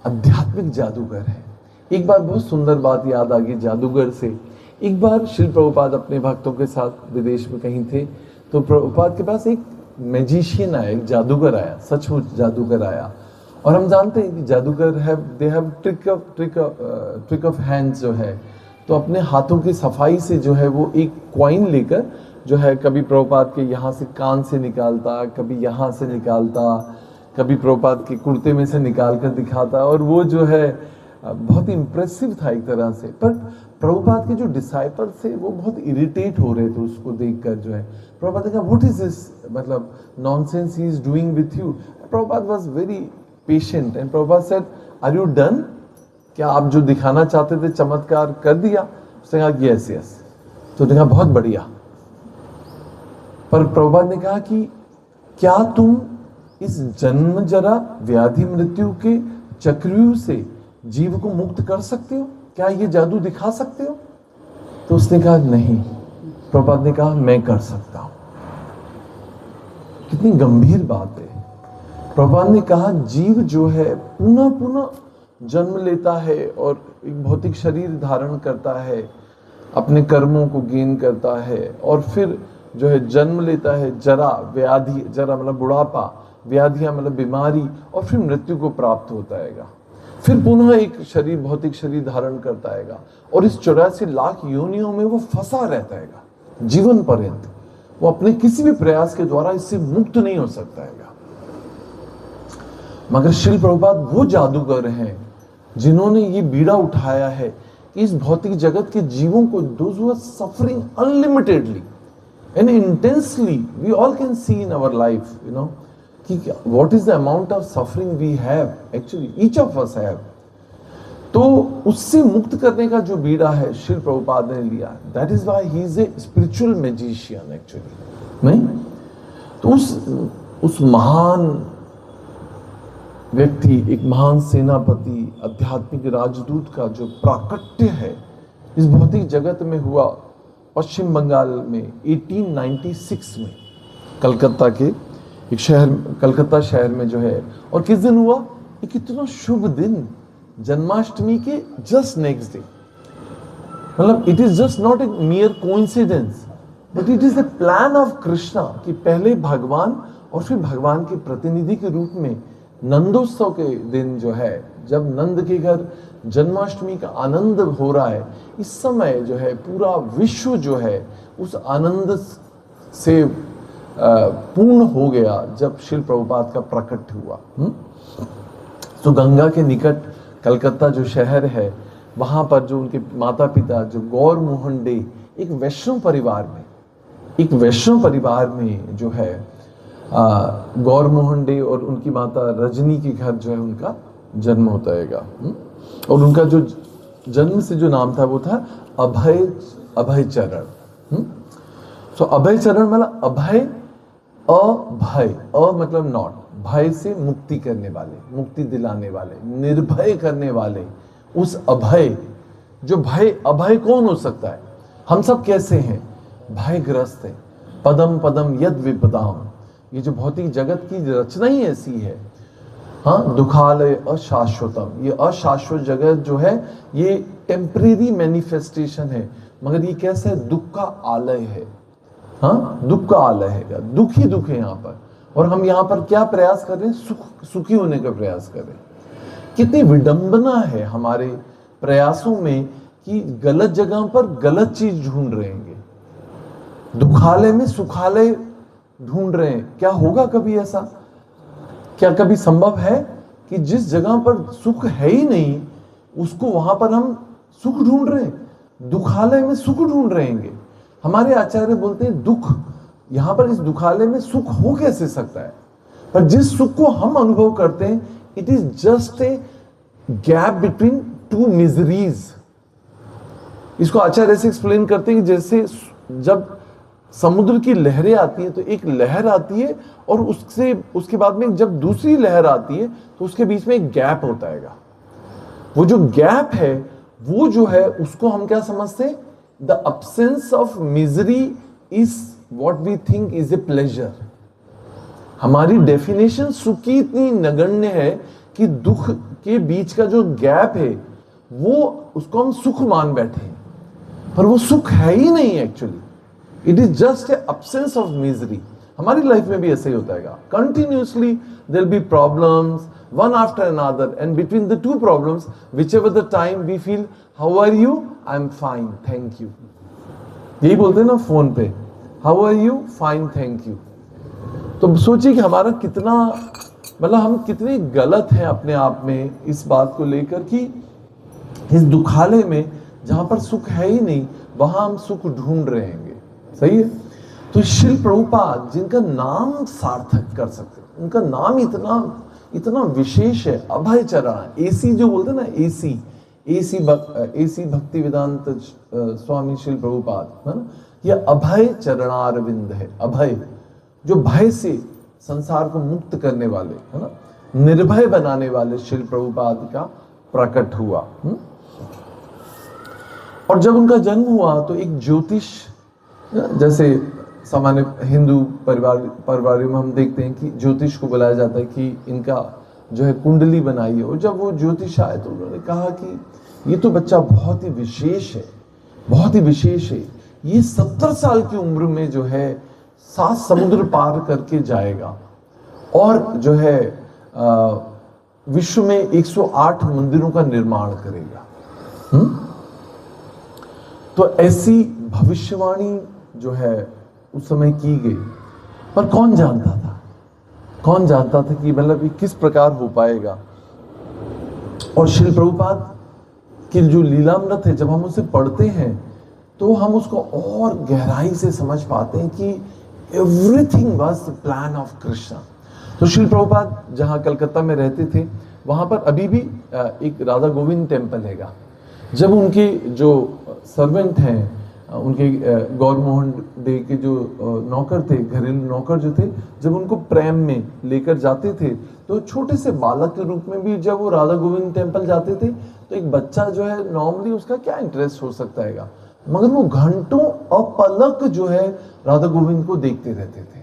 आध्यात्मिक जादूगर है। एक बार बहुत सुंदर बात याद आ गई जादूगर से। एक बार श्री प्रभुपाद अपने भक्तों के साथ विदेश में कहीं थे, तो प्रभुपाद के पास एक मैजिशियन आया, एक जादूगर आया, सचमुच जादूगर आया। और हम जानते हैं कि जादूगर they have trick of hands जो है, तो अपने हाथों की सफाई से जो है वो एक कॉइन लेकर जो है कभी प्रभुपाद के यहाँ से कान से निकालता, कभी यहाँ से निकालता, कभी प्रभुपाद के कुर्ते में से निकाल कर दिखाता, और वो जो है बहुत ही इम्प्रेसिव था एक तरह से। पर प्रभुपाद के जो डिसाइपल थे वो बहुत इरिटेट हो रहे थे उसको देखकर, जो है प्रभुपाद ने कहा व्हाट इज दिस, मतलब nonsense he is doing with you. Prabhupada was very patient and Prabhupada said are you done, क्या आप जो दिखाना चाहते थे चमत्कार कर दिया? उसने कहा यस यस। तो उसने कहा बहुत बढ़िया। पर प्रभुपाद ने कहा कि क्या तुम इस जन्म जरा व्याधि मृत्यु के चक्रव्यूह से जीव को मुक्त कर सकते हो? क्या ये जादू दिखा सकते हो? तो उसने कहा नहीं। प्रभुपाद ने कहा मैं कर सकता हूं। कितनी गंभीर बात है। प्रभुपाद ने कहा जीव जो है पुनः पुनः जन्म लेता है और एक भौतिक शरीर धारण करता है, अपने कर्मों को गेन करता है, और फिर जो है जन्म लेता है, जरा व्याधि, जरा मतलब बुढ़ापा, व्याधियां मतलब बीमारी, और फिर मृत्यु को प्राप्त होता है, फिर पुनः एक शरीर, भौतिक शरीर धारण करता है, और इस 84 लाख योनियों में वो फंसा रहता है जीवन पर्यंत। वो अपने किसी भी प्रयास के द्वारा इससे मुक्त नहीं हो सकता है। मगर श्री प्रभुपाद वो जादूगर हैं जिन्होंने ये बीड़ा उठाया है कि इस भौतिक जगत के जीवों को, those who are suffering unlimitedly and intensely, we all can see in our life, you know, कि what is the amount of suffering we have, actually each of us have. तो उससे मुक्त करने का जो बीड़ा है श्रील प्रभुपाद ने लिया, that is why he is a spiritual magician actually. नहीं तो उस महान व्यक्ति, एक महान सेनापति, आध्यात्मिक राजदूत का जो प्राकट्य है इस भौतिक जगत में हुआ पश्चिम बंगाल में 1896 में, कलकत्ता के एक शहर, कलकत्ता शहर में जो है। और किस दिन हुआ? एक इतना शुभ दिन, जन्माष्टमी के जस्ट नेक्स्ट डे। मतलब it is just not a मियर coincidence, but it is a plan of Krishna कि पहले भगवान और फिर भगवान के प्रतिनिधि के रूप में नंदोत्सव के दिन जो है, जब नंद के घर जन्माष्टमी का आनंद हो रहा है, इस समय जो है पूरा विश्व जो है उस आनंद से पूर्ण हो गया जब श्रील प्रभुपाद का प्रकट हुआ। तो गंगा के निकट कलकत्ता जो शहर है, वहाँ पर जो उनके माता पिता जो गौर मोहन डे, एक वैष्णव परिवार में जो है गौर मोहन डे और उनकी माता रजनी के घर जो है उनका जन्म होता है। और उनका जो जन्म से जो नाम था वो था अभय चरण। तो अभय चरण मतलब अभय, अभय, अ मतलब नॉट, भय से मुक्ति करने वाले, मुक्ति दिलाने वाले, निर्भय करने वाले, उस अभय। जो भय, अभय कौन हो सकता है? हम सब कैसे हैं? भयग्रस्त है। पदम पदम यद विपदाम, ये जो भौतिक जगत की रचना ही ऐसी है। हाँ, दुखालय अशाश्वतम, ये अशाश्वत जगत जो है ये टेम्परेरी मैनिफेस्टेशन है, मगर ये कैसा है? दुख का आलय है। हाँ, दुख का आलय है, दुख ही दुख है यहाँ पर। और हम यहाँ पर क्या प्रयास कर रहे हैं? सुखी होने का प्रयास कर रहे हैं। कितनी विडंबना है हमारे प्रयासों में कि गलत जगह पर गलत चीज ढूंढ रहे हैं, दुखालय में सुखालय ढूंढ रहे हैं। क्या होगा कभी ऐसा? क्या कभी संभव है कि जिस जगह पर सुख है ही नहीं उसको वहां पर हम सुख ढूंढ रहे हैं? दुखालय में सुख ढूंढ रहे हैं। हमारे आचार्य बोलते हैं दुख, यहां पर इस दुखालय में सुख हो कैसे सकता है? पर जिस सुख को हम अनुभव करते हैं, it is just a gap between two miseries. इसको आचार्य ऐसे एक्सप्लेन करते हैं कि जैसे जब समुद्र की लहरें आती हैं तो एक लहर आती है और उसके बाद में जब दूसरी लहर आती है तो उसके बीच में एक गैप होता है। वो जो गैप है वो जो है उसको हम क्या समझते हैं? The absence of misery is what we think is a pleasure. हमारी डेफिनेशन सुख की इतनी नगण्य है कि दुख के बीच का जो गैप है वो उसको हम सुख मान बैठे हैं, पर वो सुख है ही नहीं एक्चुअली। It is just a absence of misery. हमारी लाइफ में भी ऐसे ही होता है। Continuously there will be problems one after another, and between the two problems whichever the time we feel how are you, I am fine, thank you. यही बोलते हैं ना फोन पे, how are you, fine, thank you. तो सोचिए कि हमारा कितना, मतलब हम कितने गलत हैं अपने आप में इस बात को लेकर कि इस दुखालय में जहां पर सुख है ही नहीं वहां हम सुख ढूंढ रहे हैं। सही है। तो श्रील प्रभुपाद जिनका नाम सार्थक कर सकते, उनका नाम इतना विशेष है, अभय चरण। एसी जो बोलते हैं ना, एसी भक्ति वेदांत स्वामी श्रील प्रभुपाद, है ना, यह अभय चरणारविंद है। अभय जो भय से संसार को मुक्त करने वाले, है ना, निर्भय बनाने वाले श्रील प्रभुपाद का प्रकट हुआ। और जब उनका जन्म हुआ तो एक ज्योतिष, जैसे सामान्य हिंदू परिवारों में हम देखते हैं कि ज्योतिष को बुलाया जाता है कि इनका जो है कुंडली बनाइए। और जब वो ज्योतिष आए तो उन्होंने कहा कि ये तो बच्चा बहुत ही विशेष है, बहुत ही विशेष है। ये 70 साल की उम्र में जो है 7 समुद्र पार करके जाएगा और जो है विश्व में 108 मंदिरों का निर्माण करेगा। तो ऐसी भविष्यवाणी जो है उस समय की गई, पर कौन जानता था कि मतलब किस प्रकार हो पाएगा। और श्रील प्रभुपाद की जो लीलामृत है, जब हम उसे पढ़ते हैं तो हम उसको और गहराई से समझ पाते हैं कि everything was the plan of Krishna. तो श्रील प्रभुपाद जहाँ कलकत्ता में रहते थे वहाँ पर अभी भी एक राधा गोविंद टेम्पल हैगा। जब उनके जो सर्वेंट हैं, उनके गौर मोहन डे के जो नौकर थे, घरेलू नौकर जो थे, जब उनको प्रेम में लेकर जाते थे तो छोटे से बालक के रूप में भी जब वो राधा गोविंद टेम्पल जाते थे तो एक बच्चा जो है नॉर्मली उसका क्या इंटरेस्ट हो सकता है, मगर वो घंटों अपलक जो है राधा गोविंद को देखते रहते थे।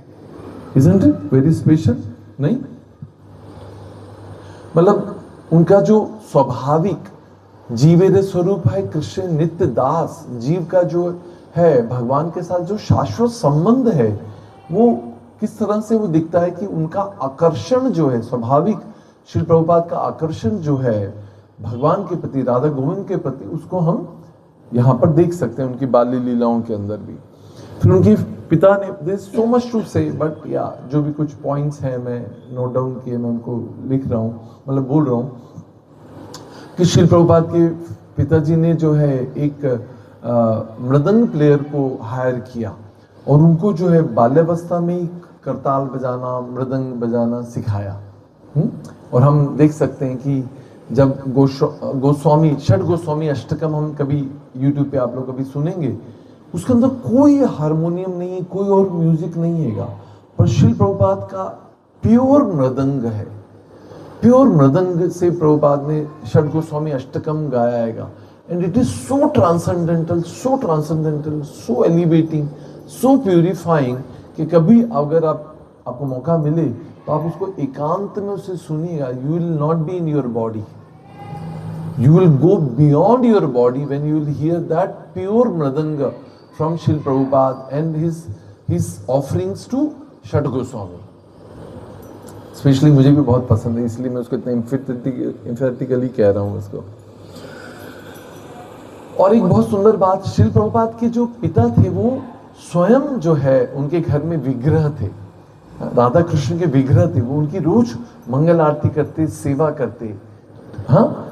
Isn't it very special? नहीं, मतलब उनका जो स्वाभाविक जीवेद स्वरूप है, कृष्ण नित्य दास जीव का जो है भगवान के साथ जो शाश्वत संबंध है, वो किस तरह से वो दिखता है कि उनका आकर्षण जो है स्वाभाविक, श्री प्रभुपाद का आकर्षण जो है भगवान के प्रति, राधा गोविंद के प्रति, उसको हम यहाँ पर देख सकते हैं उनकी बाल्य लीलाओं के अंदर भी। फिर उनके पिता ने, देयर सो मच टू से, बट या जो भी कुछ पॉइंट्स हैं मैं नोट डाउन किए, मैं उनको लिख रहा हूँ, मतलब बोल रहा हूँ कि श्री प्रभुपाद के पिताजी ने जो है एक मृदंग प्लेयर को हायर किया और उनको जो है बाल्यावस्था में ही करताल बजाना, मृदंग बजाना सिखाया। और हम देख सकते हैं कि जब गोस्वामी षड गोस्वामी अष्टकम हम कभी यूट्यूब पे आप लोग कभी सुनेंगे, उसके अंदर कोई हारमोनियम नहीं है, कोई और म्यूजिक नहीं हैगा, पर श्री प्रभुपाद का प्योर मृदंग है। प्योर मृदंग से प्रभुपाद ने षड गोस्वामी अष्टकम गाया हैगा, and it is so transcendental, so elevating, so purifying कि कभी अगर आपको मौका मिले तो आप उसको एकांत में उसे सुनिएगा। You will not be in your body, you will go beyond your body when you will hear that pure mridanga from Srila Prabhupada and his offerings to Shad Goswami. Especially मुझे भी बहुत पसंद है, इसलिए मैं उसको इतना emphatically कह रहा हूँ उसको। और एक बहुत सुंदर बात, श्रील प्रभुपाद के जो पिता थे वो स्वयं जो है उनके घर में विग्रह थे, राधा कृष्ण के विग्रह थे, वो उनकी रोज मंगल आरती करते, सेवा करते, हाँ,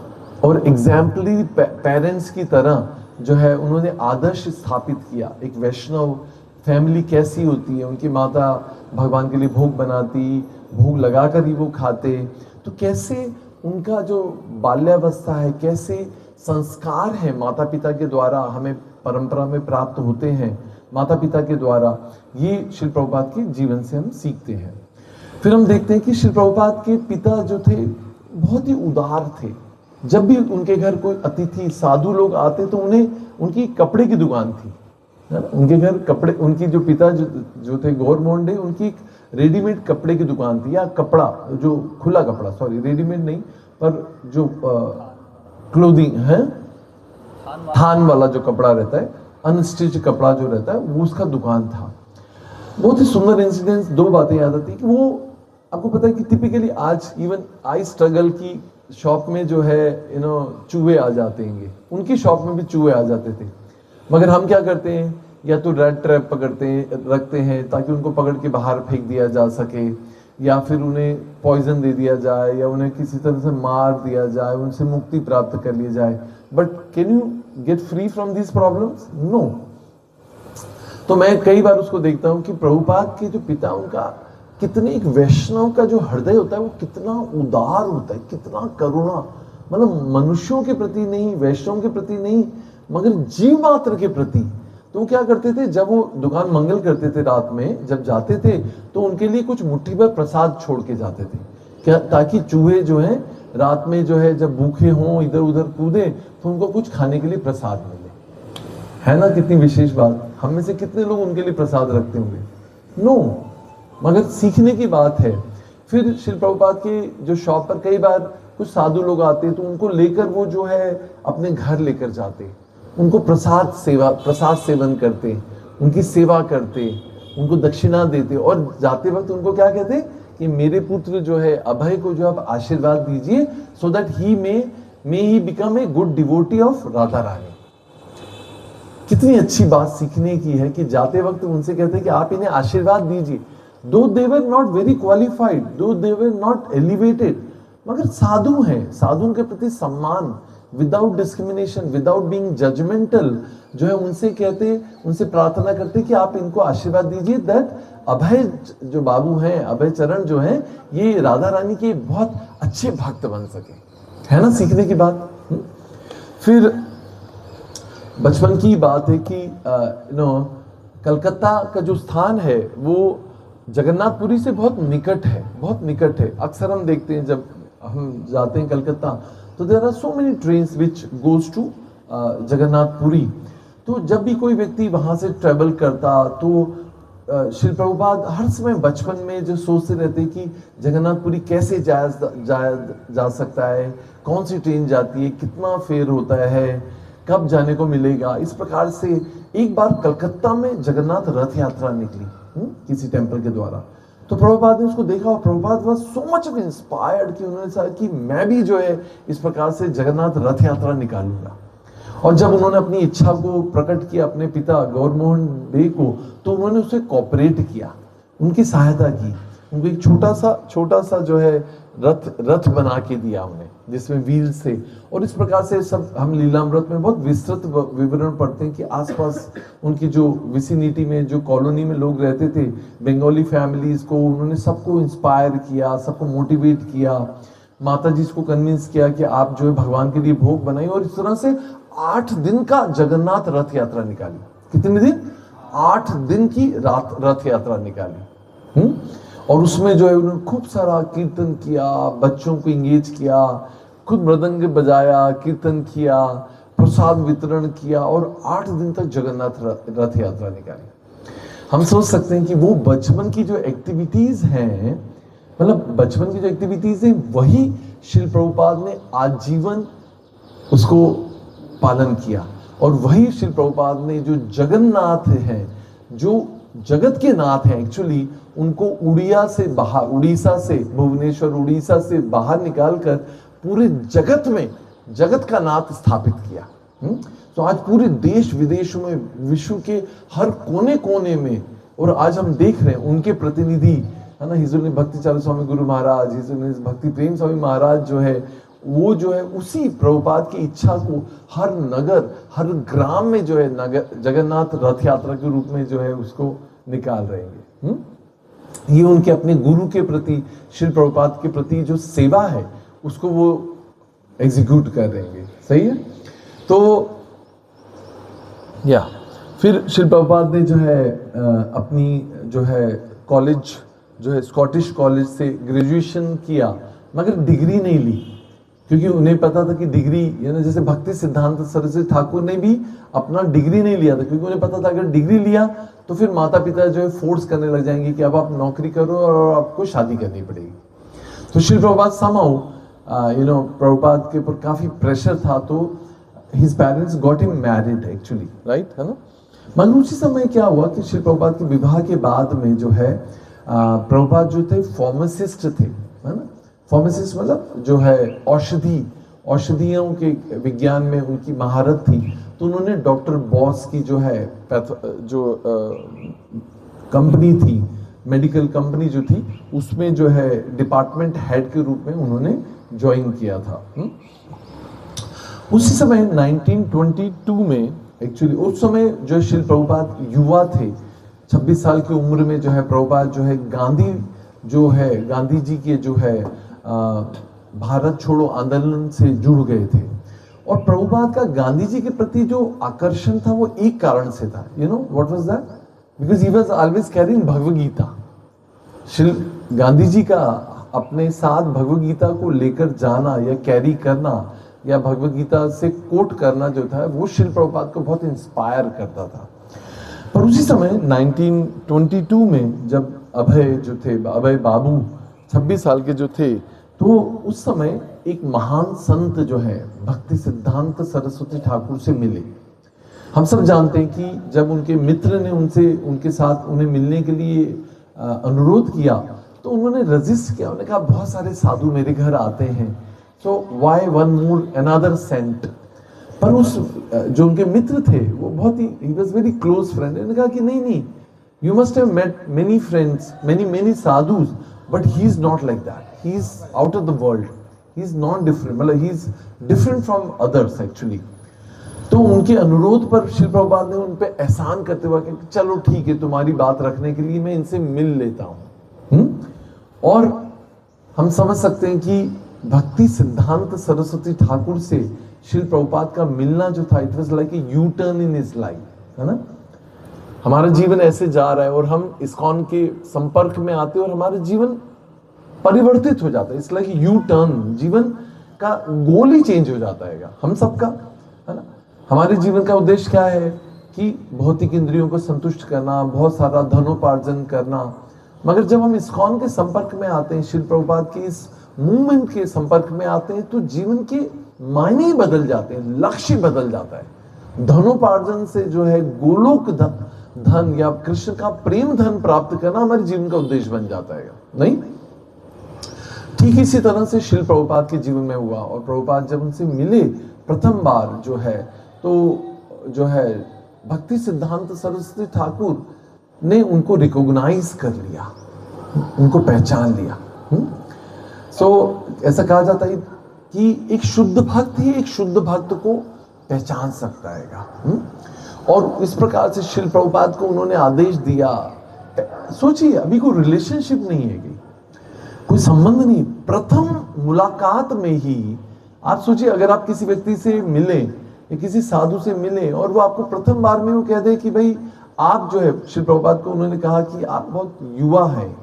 और एग्जाम्पलरी पेरेंट्स की तरह जो है उन्होंने आदर्श स्थापित किया। एक वैष्णव फैमिली कैसी होती है, उनकी माता भगवान के लिए भोग बनाती, भोग लगाकर ही वो खाते, तो कैसे उनका जो बाल्यावस्था है, कैसे संस्कार है माता पिता के द्वारा हमें परंपरा में प्राप्त होते हैं, माता पिता के द्वारा, ये श्री प्रभुपाद के जीवन से हम सीखते हैं। फिर हम देखते हैं कि श्री प्रभुपाद के पिता जो थे बहुत ही उदार थे। जब भी उनके घर कोई अतिथि साधु लोग आते तो उन्हें, उनकी कपड़े की दुकान थी, उनके घर कपड़े, उनकी जो पिता जो थे गौर मोहन डे, उनकी रेडीमेड कपड़े की दुकान थी, या कपड़ा जो खुला कपड़ा, सॉरी रेडीमेड नहीं, पर जो क्लोथिंग है, थान वाला जो कपड़ा रहता है, अनस्टिच कपड़ा जो रहता है, वो उसका दुकान था। बहुत ही सुंदर इंसिडेंस, दो बातें याद आती है कि वो, आपको पता है कि टिपिकली आज इवन आई स्ट्रगल की शॉप में जो है चूहे आ जाते हैं, उनकी शॉप में भी चूहे आ जाते थे, मगर हम क्या करते हैं, या तो रेड ट्रैप पकड़ते हैं, रखते हैं ताकि उनको पकड़ के बाहर फेंक दिया जा सके, या फिर उन्हें पॉइजन दे दिया जाए, या उन्हें किसी तरह से मार दिया जाए, उनसे मुक्ति प्राप्त कर ली जाए। But can you get free from these problems? No. तो मैं कई बार उसको देखता हूँ कि प्रभुपाद के जो पिता, उनका कितने, एक वैष्णव का जो हृदय होता है वो कितना उदार होता है, कितना करुणा, मतलब मनुष्यों के प्रति नहीं, वैष्णव के प्रति नहीं, मगर जीव मात्र के प्रति। तो वो क्या करते थे, जब वो दुकान मंगल करते थे रात में जब जाते थे तो उनके लिए कुछ मुट्ठी भर प्रसाद छोड़ के जाते थे, क्या, ताकि चूहे जो हैं रात में जो है जब भूखे हों, इधर उधर कूदे, तो उनको कुछ खाने के लिए प्रसाद मिले। है ना कितनी विशेष बात। हम में से कितने लोग उनके लिए प्रसाद रखते होंगे? नो, मगर सीखने की बात है। फिर श्री प्रभुपाद के जो शॉप पर कई बार कुछ साधु लोग आते तो उनको लेकर वो जो है अपने घर लेकर जाते, उनको प्रसाद सेवन करते, उनकी सेवा करते, उनको दक्षिणा देते, और जाते वक्त उनको क्या कहते कि मेरे पुत्र जो है अभय को जो आप आशीर्वाद दीजिए, so that he may he become a good devotee of Radha Rani. कितनी अच्छी बात सीखने की है कि जाते वक्त उनसे कहते कि आप इन्हें आशीर्वाद दीजिए। दो दे वर नॉट वेरी क्वालिफाइड, दो दे वर नॉट एलिवेटेड, मगर साधु हैं, साधुओं के प्रति सम्मान, without discrimination, without being judgmental जो है उनसे कहते, उनसे प्रार्थना करते कि आप इनको आशीर्वाद दीजिए दैट अभय जो बाबू हैं, अभय चरण जो हैं, ये राधा रानी के बहुत अच्छे भक्त बन सके, है ना, सीखने की बात। फिर बचपन की बात है कि कलकत्ता का जो स्थान है वो जगन्नाथपुरी से बहुत निकट है, बहुत निकट है। अक्सर हम देखते हैं जब हम जाते हैं कलकत्ता तो there are so many trains which goes to Jagannathpuri. तो जब भी कोई व्यक्ति वहाँ से ट्रेवल करता तो श्री प्रभुपाद हर समय बचपन में जो सोचते रहते कि जगन्नाथपुरी कैसे जा सकता है, कौन सी ट्रेन जाती है, कितना फेयर होता है, कब जाने को मिलेगा। इस प्रकार से एक बार कलकत्ता में जगन्नाथ रथ यात्रा निकली किसी टेम्पल के द्वारा। तो प्रभुपाद ने उसको देखा और Prabhupada was so much of inspired कि उन्होंने कहा कि मैं भी जो है इस प्रकार से जगन्नाथ रथ यात्रा निकालूंगा। और जब उन्होंने अपनी इच्छा को प्रकट किया अपने पिता गौरमोहन डे को, तो उन्होंने उसे कोऑपरेट किया, उनकी सहायता की, उनको एक छोटा सा जो है रथ बना के दिया उन्हें, जिसमें व्हील से। और इस प्रकार से सब हम लीलामृत में बहुत विस्तृत विवरण पढ़ते हैं कि आसपास उनकी जो विसिनिटी में, जो कॉलोनी में लोग रहते थे, बंगाली फैमिलीज को उन्होंने सबको इंस्पायर किया, सबको मोटिवेट किया, माता जी को कन्विंस किया कि आप जो है भगवान के लिए भोग बनाइए। और इस तरह से 8 दिन का जगन्नाथ रथ यात्रा निकाली। कितने दिन? 8 दिन की रथ यात्रा निकाली। और उसमें जो है उन्होंने खूब सारा कीर्तन किया, बच्चों को इंगेज किया, खुद मृदंग बजाया, कीर्तन किया, प्रसाद वितरण किया और 8 दिन तक जगन्नाथ रथ यात्रा निकाली। हम सोच सकते हैं कि वो बचपन की जो एक्टिविटीज हैं, मतलब बचपन की जो एक्टिविटीज है वही श्रील प्रभुपाद ने आजीवन उसको पालन किया। और वही श्रील प्रभुपाद ने जो जगन्नाथ हैं, जो जगत के नाथ हैं एक्चुअली, उनको उड़ीसा से भुवनेश्वर उड़ीसा से बाहर निकालकर पूरे जगत में जगत का नाथ स्थापित किया। तो आज पूरे देश विदेशों में, विश्व के हर कोने कोने में, और आज हम देख रहे हैं उनके प्रतिनिधि, है ना, हिजुल भक्ति चारू स्वामी गुरु महाराज, हिजुल भक्ति प्रेम स्वामी महाराज जो है, वो जो है उसी प्रभुपाद की इच्छा को हर नगर, हर ग्राम में जो है जगन्नाथ रथ यात्रा के रूप में जो है उसको निकाल रहे हैं। ये उनके अपने गुरु के प्रति, श्री प्रभुपाद के प्रति जो सेवा है उसको वो एग्जीक्यूट कर रहे हैं। सही है। तो फिर श्री प्रभुपाद ने जो है अपनी जो है कॉलेज जो है स्कॉटिश कॉलेज से ग्रेजुएशन किया, मगर डिग्री नहीं ली, क्योंकि उन्हें पता था कि डिग्री, यानी जैसे भक्ति सिद्धांत सरस्वती ठाकुर ने भी अपना डिग्री नहीं लिया था, क्योंकि उन्हें पता था अगर डिग्री लिया तो फिर माता पिता जो है फोर्स करने लग जाएंगे कि अब आप नौकरी करो और आपको शादी करनी पड़ेगी। तो श्री प्रभुपाद समाउ प्रभुपाद के ऊपर काफी प्रेशर था, तो his parents got him married actually, right, है ना। मगर उसी समय क्या हुआ कि श्री प्रभुपाद के विवाह के बाद में जो है प्रभुपाद जो थे फार्मासिस्ट थे, है ना। फार्मासिस्ट मतलब जो है औषधियों के विज्ञान में उनकी महारत थी। तो उन्होंने डॉक्टर बॉस की जो है कंपनी थी, मेडिकल कंपनी जो थी, उसमें जो है डिपार्टमेंट हेड के रूप में उन्होंने ज्वाइन किया था। उसी समय 1922 में एक्चुअली, उस समय जो श्रील प्रभुपाद युवा थे, 26 साल की उम्र में जो है प्रभुपाद जो है गांधी जी के जो है भारत छोड़ो आंदोलन से जुड़ गए थे। और प्रभुपाद का गांधी जी के प्रति जो आकर्षण था वो एक कारण से था। You know what was that? Because he was always carrying Bhagavad Gita. Shri Gandhi ji का अपने साथ भगवद गीता को लेकर जाना या कैरी करना या भगवद गीता से कोट करना जो था, वो श्री प्रभुपाद को बहुत इंस्पायर करता था। पर उसी समय 1922 में जब अभय बाबू 26 साल के जो थे, तो उस समय एक महान संत जो है भक्ति सिद्धांत सरस्वती ठाकुर से मिले। हम सब जानते हैं कि जब उनके मित्र ने उनके साथ उन्हें मिलने के लिए अनुरोध किया, तो उन्होंने रजिस्ट किया। उन्होंने कहा बहुत सारे साधु मेरे घर आते हैं, so why one more another saint. पर उस जो उनके मित्र थे वो बहुत ही वाज वेरी क्लोज फ्रेंड। उन्होंने कहा कि नहीं, you must have met many friends, many sadhus, but he is not like that. He is out of the world. He is not different, मतलब he is different from others actually. तो उनके अनुरोध पर श्रील प्रभुपाद ने उन पे एहसान करते हुए कि चलो ठीक है, तुम्हारी बात रखने के लिए मैं इनसे मिल लेता हूं। और हम समझ सकते हैं कि भक्ति सिद्धांत सरस्वती ठाकुर से श्रील प्रभुपाद का मिलना जो था, it was like a U turn in his life, है ना। हमारा जीवन ऐसे जा रहा है और हम इस्कॉन के संपर्क में आते हैं और हमारा जीवन परिवर्तित हो जाता है। इट्स लाइक यू टर्न, जीवन का गोल ही चेंज हो जाता है हम सबका, है ना। हमारे जीवन का उद्देश्य क्या है कि भौतिक इंद्रियों को संतुष्ट करना, बहुत सारा धनोपार्जन करना। मगर जब हम इस्कॉन के संपर्क में आते हैं, श्रील प्रभुपाद के इस मूवमेंट के संपर्क में आते हैं, तो जीवन के मायने ही बदल जाते हैं, लक्ष्य बदल जाता है। धनोपार्जन से जो है गोलोक धन या कृष्ण का प्रेम धन प्राप्त करना हमारे जीवन का उद्देश्य बन जाता है, नहीं। ठीक इसी तरह से श्रील प्रभुपाद के जीवन में हुआ। और प्रभुपाद जब उनसे मिले प्रथम बार जो है, तो जो है भक्ति सिद्धांत सरस्वती ठाकुर ने उनको रिकॉग्नाइज कर लिया, उनको पहचान लिया। ऐसा कहा जाता है कि एक शुद्ध भक्त ही एक शुद्ध भक्त को पहचान सकता है। और इस प्रकार से श्रील प्रभुपाद को उन्होंने आदेश दिया। सोचिए, अभी कोई रिलेशनशिप नहीं है, कोई संबंध नहीं, प्रथम मुलाकात में ही आप सोचिए, अगर आप किसी व्यक्ति से मिले या किसी साधु से मिले और वो आपको प्रथम बार में वो कह दे कि भाई आप जो है, श्रील प्रभुपाद को उन्होंने कहा कि आप बहुत युवा हैं,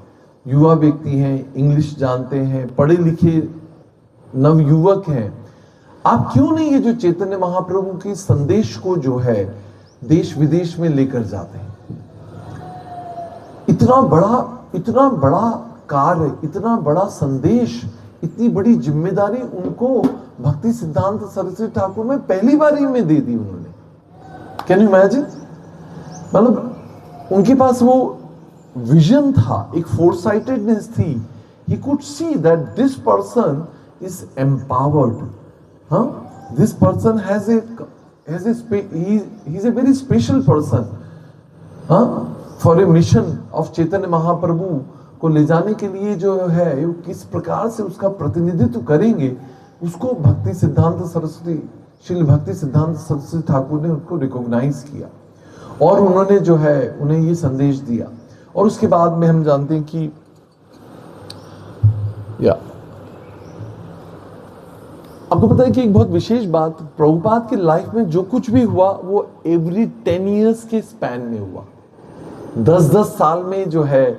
युवा व्यक्ति हैं, इंग्लिश जानते हैं, पढ़े लिखे नवयुवक हैं, आप क्यों नहीं ये जो चैतन्य महाप्रभु के संदेश को जो है देश विदेश में लेकर जाते हैं। इतना बड़ा कार्य, इतना बड़ा संदेश, इतनी बड़ी जिम्मेदारी उनको भक्ति सिद्धांत सरस्वती ठाकुर में पहली बार ही में दे दी उन्होंने। कैन यू इमेजिन, मतलब उनके पास वो विजन था, एक फोरसाइटेडनेस थी। He could see that this person is empowered, this person has a he is a very special person for a mission of Chaitanya Mahaprabhu को ले जाने के लिए जो है, वो किस प्रकार से उसका प्रतिनिधित्व करेंगे, उसको भक्ति सिद्धांत सरस्वती, श्रील भक्ति सिद्धांत सरस्वती ठाकुर ने उसको रिकॉग्नाइज किया और उन्होंने जो है उन्हें ये संदेश दिया। और उसके बाद में हम जानते हैं कि आपको पता है कि एक बहुत विशेष बात, प्रभुपाद की लाइफ में जो कुछ भी हुआ वो एवरी 10 इयर्स के स्पैन में हुआ। 10-10 साल में जो है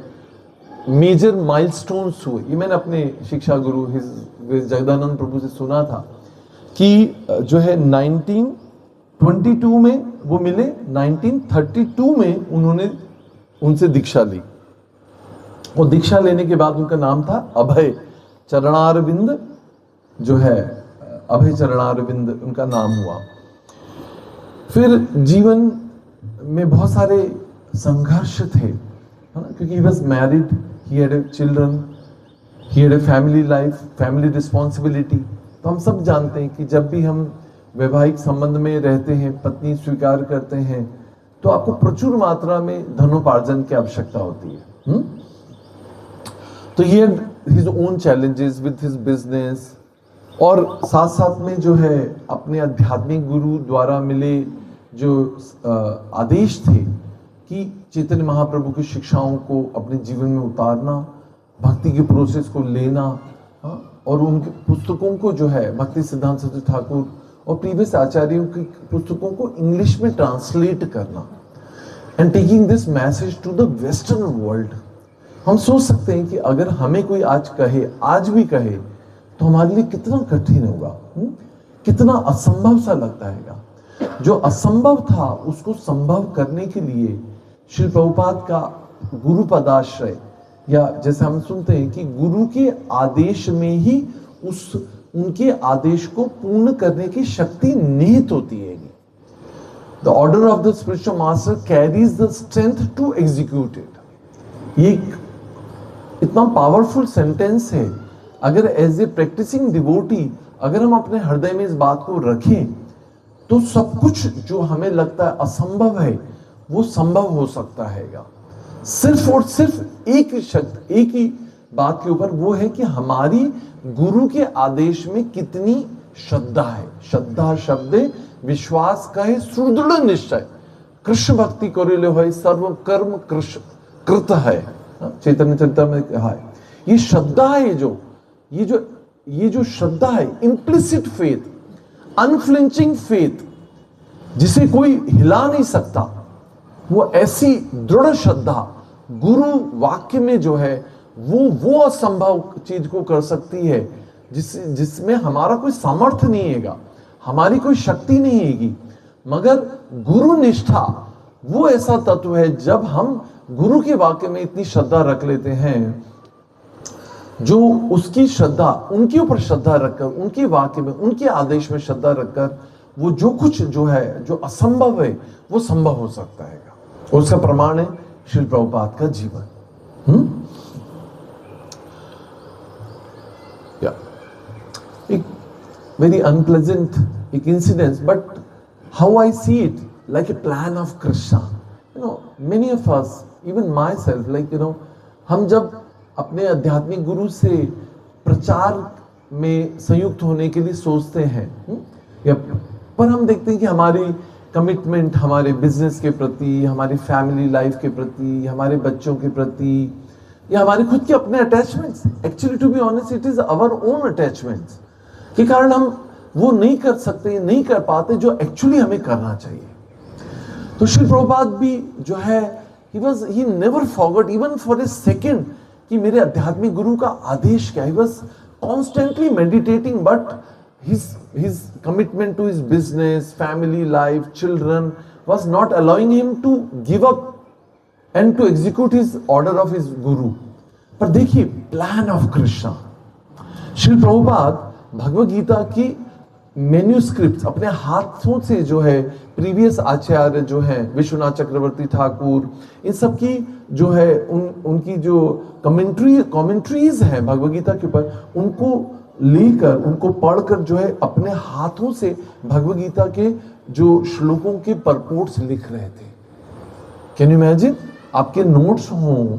मेजर माइलस्टोन्स हुए। ये मैंने अपने शिक्षा गुरु जगदानंद प्रभु से सुना था कि जो है 1922 में वो मिले, 1932 में उन्होंने उनसे दीक्षा ली और दीक्षा लेने के बाद उनका नाम था अभय चरणारविंद, जो है अभय चरणारविंद उनका नाम हुआ। फिर जीवन में बहुत सारे संघर्ष थे, है ना, क्योंकि he was married, he had children, he had a family life, family responsibility। तो हम सब जानते हैं कि जब भी हम वैवाहिक संबंध में रहते हैं, पत्नी स्वीकार करते हैं, तो आपको प्रचुर मात्रा में धनोपार्जन की आवश्यकता होती है। तो he had his own challenges with his business, और साथ साथ में जो है अपने आध्यात्मिक गुरु द्वारा मिले जो आदेश थे कि चैतन्य महाप्रभु की शिक्षाओं को अपने जीवन में उतारना, भक्ति के प्रोसेस को लेना, और उनके पुस्तकों को जो है भक्ति सिद्धांत सरस्वती ठाकुर और प्रीवियस आचार्यों की पुस्तकों को इंग्लिश में ट्रांसलेट करना and taking this message to the western world. हम सोच सकते हैं कि अगर हमें कोई आज भी कहे तो हमारे लिए कितना कठिन होगा, कितना असंभव सा लगता है। जो असंभव था उसको संभव करने के लिए श्री प्रभुपाद का गुरु पदाश्रय, या जैसे हम सुनते हैं कि गुरु के आदेश में ही उनके आदेश को पूर्ण करने की शक्ति निहित होती है। The order of the spiritual master carries the strength to execute it. ये इतना पावरफुल सेंटेंस है। अगर एज ए प्रैक्टिसिंग डिवोटी अगर हम अपने हृदय में इस बात को रखें तो सब कुछ जो हमें लगता है असंभव है वो संभव हो सकता है। सिर्फ और सिर्फ एक ही शक्ति, एक ही बात के ऊपर, वो है कि हमारी गुरु के आदेश में कितनी श्रद्धा है। श्रद्धा शब्द विश्वास का है, सुदृढ़ निश्चय, कृष्ण भक्ति करिले है, सर्व कर्म कृष्ण कृत है, चैतन्य चरित्र में कहा है। ये श्रद्धा है, ये जो श्रद्धा है, इम्प्लिसिट फेथ, अनफ्लिंचिंग फेथ, जिसे कोई हिला नहीं सकता, वो ऐसी दृढ़ श्रद्धा गुरु वाक्य में जो है वो असंभव चीज को कर सकती है, जिसमें हमारा कोई सामर्थ्य नहीं हैगा, हमारी कोई शक्ति नहीं हैगी, मगर गुरु निष्ठा वो ऐसा तत्व है जब हम गुरु के वाक्य में इतनी श्रद्धा रख लेते हैं, जो उसकी श्रद्धा, उनके ऊपर श्रद्धा रखकर, उनके वाक्य में, उनके आदेश में श्रद्धा रखकर, वो जो कुछ जो है, जो असंभव है, वो संभव हो सकता है। और उसका प्रमाण है श्रील प्रभुपाद का जीवन। एक वेरी अनप्लेजेंट एक incidence, but how I see it like a plan of Krishna. Many of us, even my self, like हम जब अपने आध्यात्मिक गुरु से प्रचार में संयुक्त होने के लिए सोचते हैं, पर हम देखते हैं कि हमारी कमिटमेंट हमारे बिजनेस के प्रति, हमारी फैमिली लाइफ के प्रति, हमारे बच्चों के प्रति, या हमारे खुद के अपने attachments, actually to be honest it is our own attachments के कारण हम वो नहीं कर सकते, नहीं कर पाते जो एक्चुअली हमें करना चाहिए। तो श्री प्रभुपाद भी जो है, he never forgot even for a second कि मेरे आध्यात्मिक गुरु का आदेश क्या है। He was constantly meditating, but his commitment to his business, family life, children was not allowing him to give up and to execute his order of his guru. पर देखिए, plan of Krishna, Shri Prabhupada Bhagavad Gita की manuscript अपने हाथों से जो है, previous आचार्य जो है विश्वनाथ चक्रवर्ती ठाकुर, इन सब की जो है उनकी जो कमेंट्रीज हैं भगवद गीता के ऊपर, उनको लेकर, उनको पढ़कर जो है अपने हाथों से भगवद गीता के जो श्लोकों के परपोर्ट्स लिख रहे थे। कैन यू इमेजिन, आपके नोट्स हों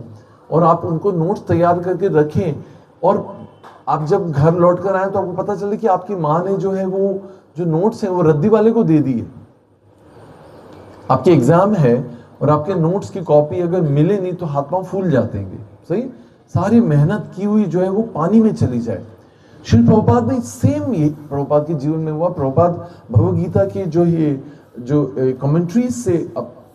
और आप उनको नोट्स तैयार करके रखें, और आप जब घर लौट कर आए तो आपको पता चले कि आपकी माँ ने जो है वो जो नोट्स हैं वो रद्दी वाले को दे दिए। आपके एग्जाम है और आपके नोट्स की कॉपी अगर मिले नहीं तो हाथ पांव फूल जाते हैं, सही, सारी मेहनत की हुई जो है वो पानी में चली जाए। श्री प्रभुपाद ने सेम ये प्रभुपाद के जीवन में हुआ। प्रभुपाद भगवद गीता के जो कमेंट्रीज से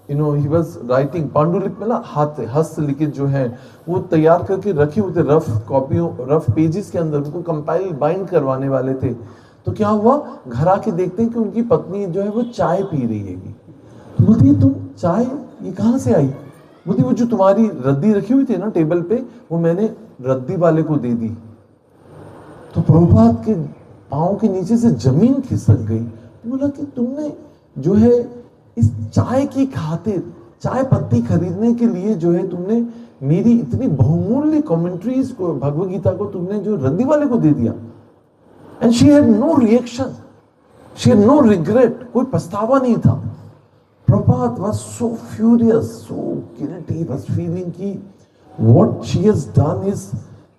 ही वाज राइटिंग, पांडुलिपि में हाथ हस्तलिखित जो है वो तैयार करके रखे हुए थे, रफ कॉपियों, रफ पेजेस के अंदर, उनको कंपाइल बाइंड करवाने वाले थे। तो क्या हुआ, घर आके देखते हैं कि उनकी पत्नी जो है वो चाय पी रही है। तो बोलती है, तुम चाय ये कहाँ से आई? बोलती, वो जो तुम्हारी रद्दी रखी हुई थी ना टेबल पे, वो मैंने रद्दी वाले को दे दी। तो प्रभुपाद के पाँव के नीचे से जमीन खिसक गई। तो बोला कि तुमने जो है इस चाय की खातिर, चाय पत्ती खरीदने के लिए जो है तुमने मेरी इतनी बहुमूल्य कमेंट्रीज को, भगवद गीता को तुमने जो रद्दी वाले को दे दिया। And she had no reaction, she had no regret, कोई पछतावा नहीं था। Prabhupada was so furious, so guilty, was feeling कि what she has done is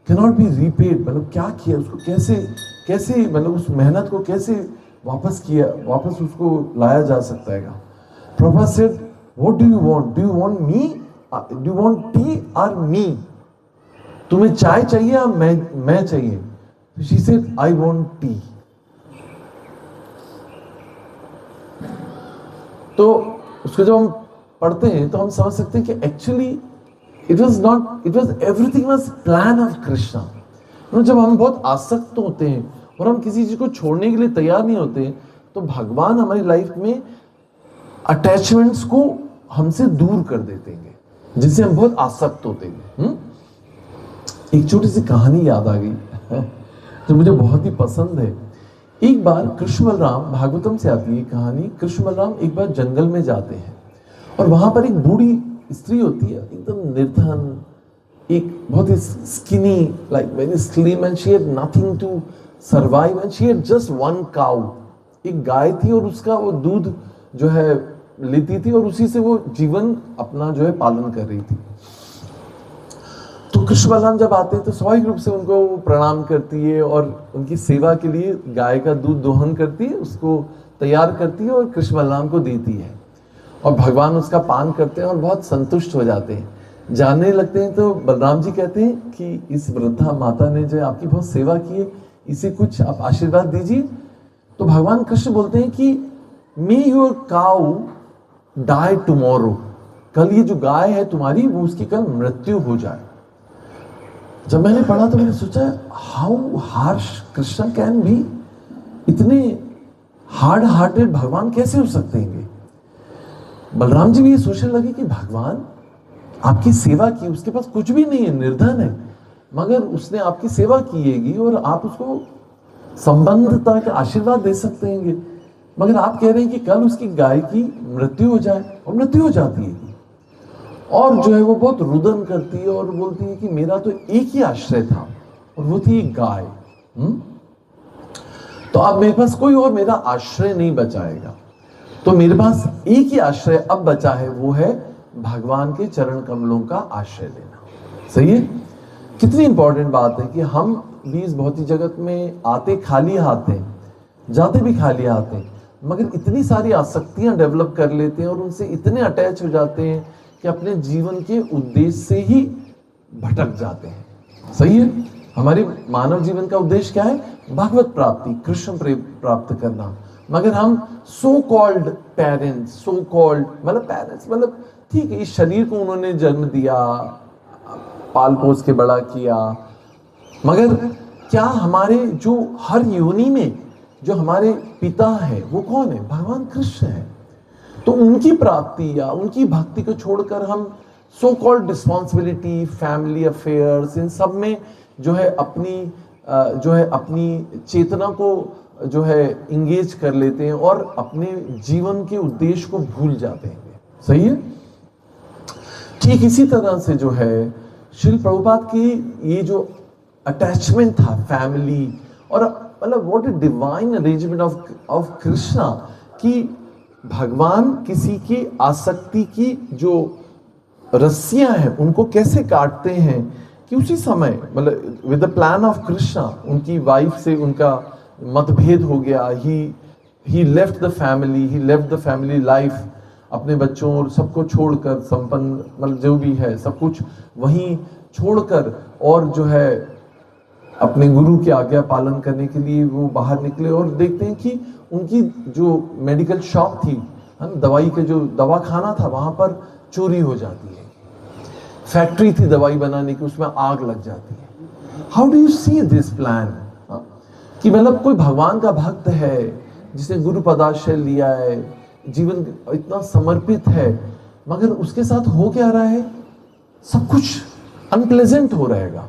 cannot be repaid, मतलब क्या किया उसको, कैसे मतलब उस मेहनत को कैसे वापस उसको लाया जा सकता है। Prabhupada said, what do you want? Do you want me? Do you want tea or me? तुम्हें चाय चाहिए या मैं चाहिए? She said, I want tea. तो उसको जब हम पढ़ते हैं तो हम समझ सकते हैं कि actually it was everything was plan of Krishna. जब हम बहुत आसक्त होते हैं और हम किसी चीज को छोड़ने के लिए तैयार नहीं होते, तो भगवान हमारी लाइफ में अटैचमेंट्स को हमसे दूर कर देते हैं, जिससे हम बहुत आसक्त होते हैं। एक छोटी सी कहानी याद आ गई जो मुझे बहुत ही पसंद है। एक बार कृष्ण बलराम, भागवतम से आती है कहानी, कृष्ण बलराम एक बार जंगल में जाते हैं और वहां पर एक बूढ़ी स्त्री होती है, एकदम निर्धन, एक बहुत ही skinny, like very slim, and she had nothing to survive, and she had just one cow, एक गाय थी और उसका वो दूध जो है लेती थी और उसी से वो जीवन अपना जो है पालन कर रही थी। तो कृष्ण बलराम जब आते हैं तो स्वाभाविक रूप से उनको प्रणाम करती है और उनकी सेवा के लिए गाय का दूध दोहन करती है, उसको तैयार करती है और कृष्ण बलराम को देती है, और भगवान उसका पान करते हैं और बहुत संतुष्ट हो जाते हैं। जानने लगते हैं तो बलराम जी कहते हैं कि इस वृद्धा माता ने जो आपकी बहुत सेवा की है, इसे कुछ आप आशीर्वाद दीजिए। तो भगवान कृष्ण बोलते हैं कि may your cow die tomorrow, कल ये जो गाय है तुम्हारी वो उसकी कल मृत्यु हो जाए। जब मैंने पढ़ा तो मैंने सोचा how harsh Krishna can be, इतने हार्ड हार्टेड भगवान कैसे हो सकते हैं। बलराम जी भी ये सोचने लगे कि भगवान आपकी सेवा की, उसके पास कुछ भी नहीं है, निर्धन है, मगर उसने आपकी सेवा कीगी और आप उसको संबंधता के आशीर्वाद दे सकते हैं, मगर आप कह रहे हैं कि कल उसकी गाय की मृत्यु हो जाए, और मृत्यु हो जाती है। और जो है वो बहुत रुदन करती है और बोलती है कि मेरा तो एक ही आश्रय था और वो थी एक गाय। तो अब मेरे पास कोई और मेरा आश्रय नहीं बचाएगा, तो मेरे पास एक ही आश्रय अब बचा है, वो है भगवान के चरण कमलों का आश्रय लेना। सही है? कितनी इंपॉर्टेंट बात है कि हम भी इस भौतिक जगत में आते खाली हाथ हैं, जाते भी खाली हाथ हैं, मगर इतनी सारी आसक्तियां डेवलप कर लेते हैं और उनसे इतने अटैच हो जाते हैं कि अपने जीवन के उद्देश्य से ही भटक जाते हैं। सही है? हमारे मानव जीवन का उद्देश्य क्या है? भगवत प्राप्ति, कृष्ण प्राप्त करना। मगर हम so called parents, so called मतलब पेरेंट्स मतलब ठीक है, इस शरीर को उन्होंने जन्म दिया, पाल पोस के बड़ा किया, मगर क्या हमारे जो हर योनि में जो हमारे पिता है वो कौन है? भगवान कृष्ण है। तो उनकी प्राप्ति या उनकी भक्ति को छोड़कर हम so called responsibility, family affairs, इन सब में जो है अपनी चेतना को जो है इंगेज कर लेते हैं और अपने जीवन के उद्देश्य को भूल जाते हैं। सही है? ठीक इसी तरह से जो है श्रील प्रभुपाद की ये जो अटैचमेंट था फैमिली, और मतलब what a divine arrangement of Krishna, कि भगवान किसी की आसक्ति की जो रस्सियां हैं उनको कैसे काटते हैं, कि उसी समय मतलब with the plan of Krishna उनकी वाइफ से उनका मतभेद हो गया, ही लेफ्ट द फैमिली लाइफ, अपने बच्चों और सबको छोड़कर, संपन्न मतलब जो भी है सब कुछ वहीं छोड़कर, और जो है अपने गुरु की आज्ञा पालन करने के लिए वो बाहर निकले, और देखते हैं कि उनकी जो मेडिकल शॉप थी, दवाई का जो दवा खाना था, वहां पर चोरी हो जाती है। फैक्ट्री थी दवाई बनाने की, उसमें आग लग जाती है। How do you see this plan? कि मतलब कोई भगवान का भक्त है जिसने गुरु पदाश्रय लिया है, जीवन इतना समर्पित है, मगर उसके साथ हो क्या रहा है? सब कुछ अनप्लेजेंट हो रहेगा।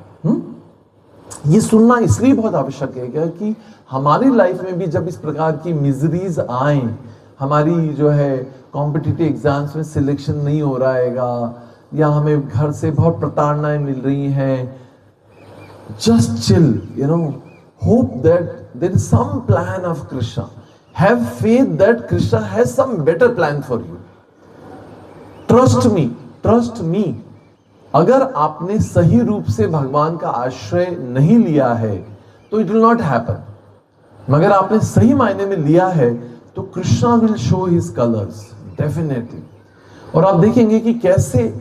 ये सुनना इसलिए बहुत आवश्यक है क्या कि हमारी लाइफ में भी जब इस प्रकार की मिजरीज आए, हमारी जो है कॉम्पिटिटिव एग्जाम्स में सिलेक्शन नहीं हो रहा हैगा, या हमें घर से बहुत प्रताड़नाएं मिल रही हैं, just chill, you know, hope that there is some plan of Krishna. Have faith that Krishna has some better plan for you. Trust me. अगर आपने सही रूप से भगवान का आश्रय नहीं लिया है तो it will not happen. मगर आपने सही मायने में लिया है तो Krishna will show his colors definitely. और आप देखेंगे कि कैसे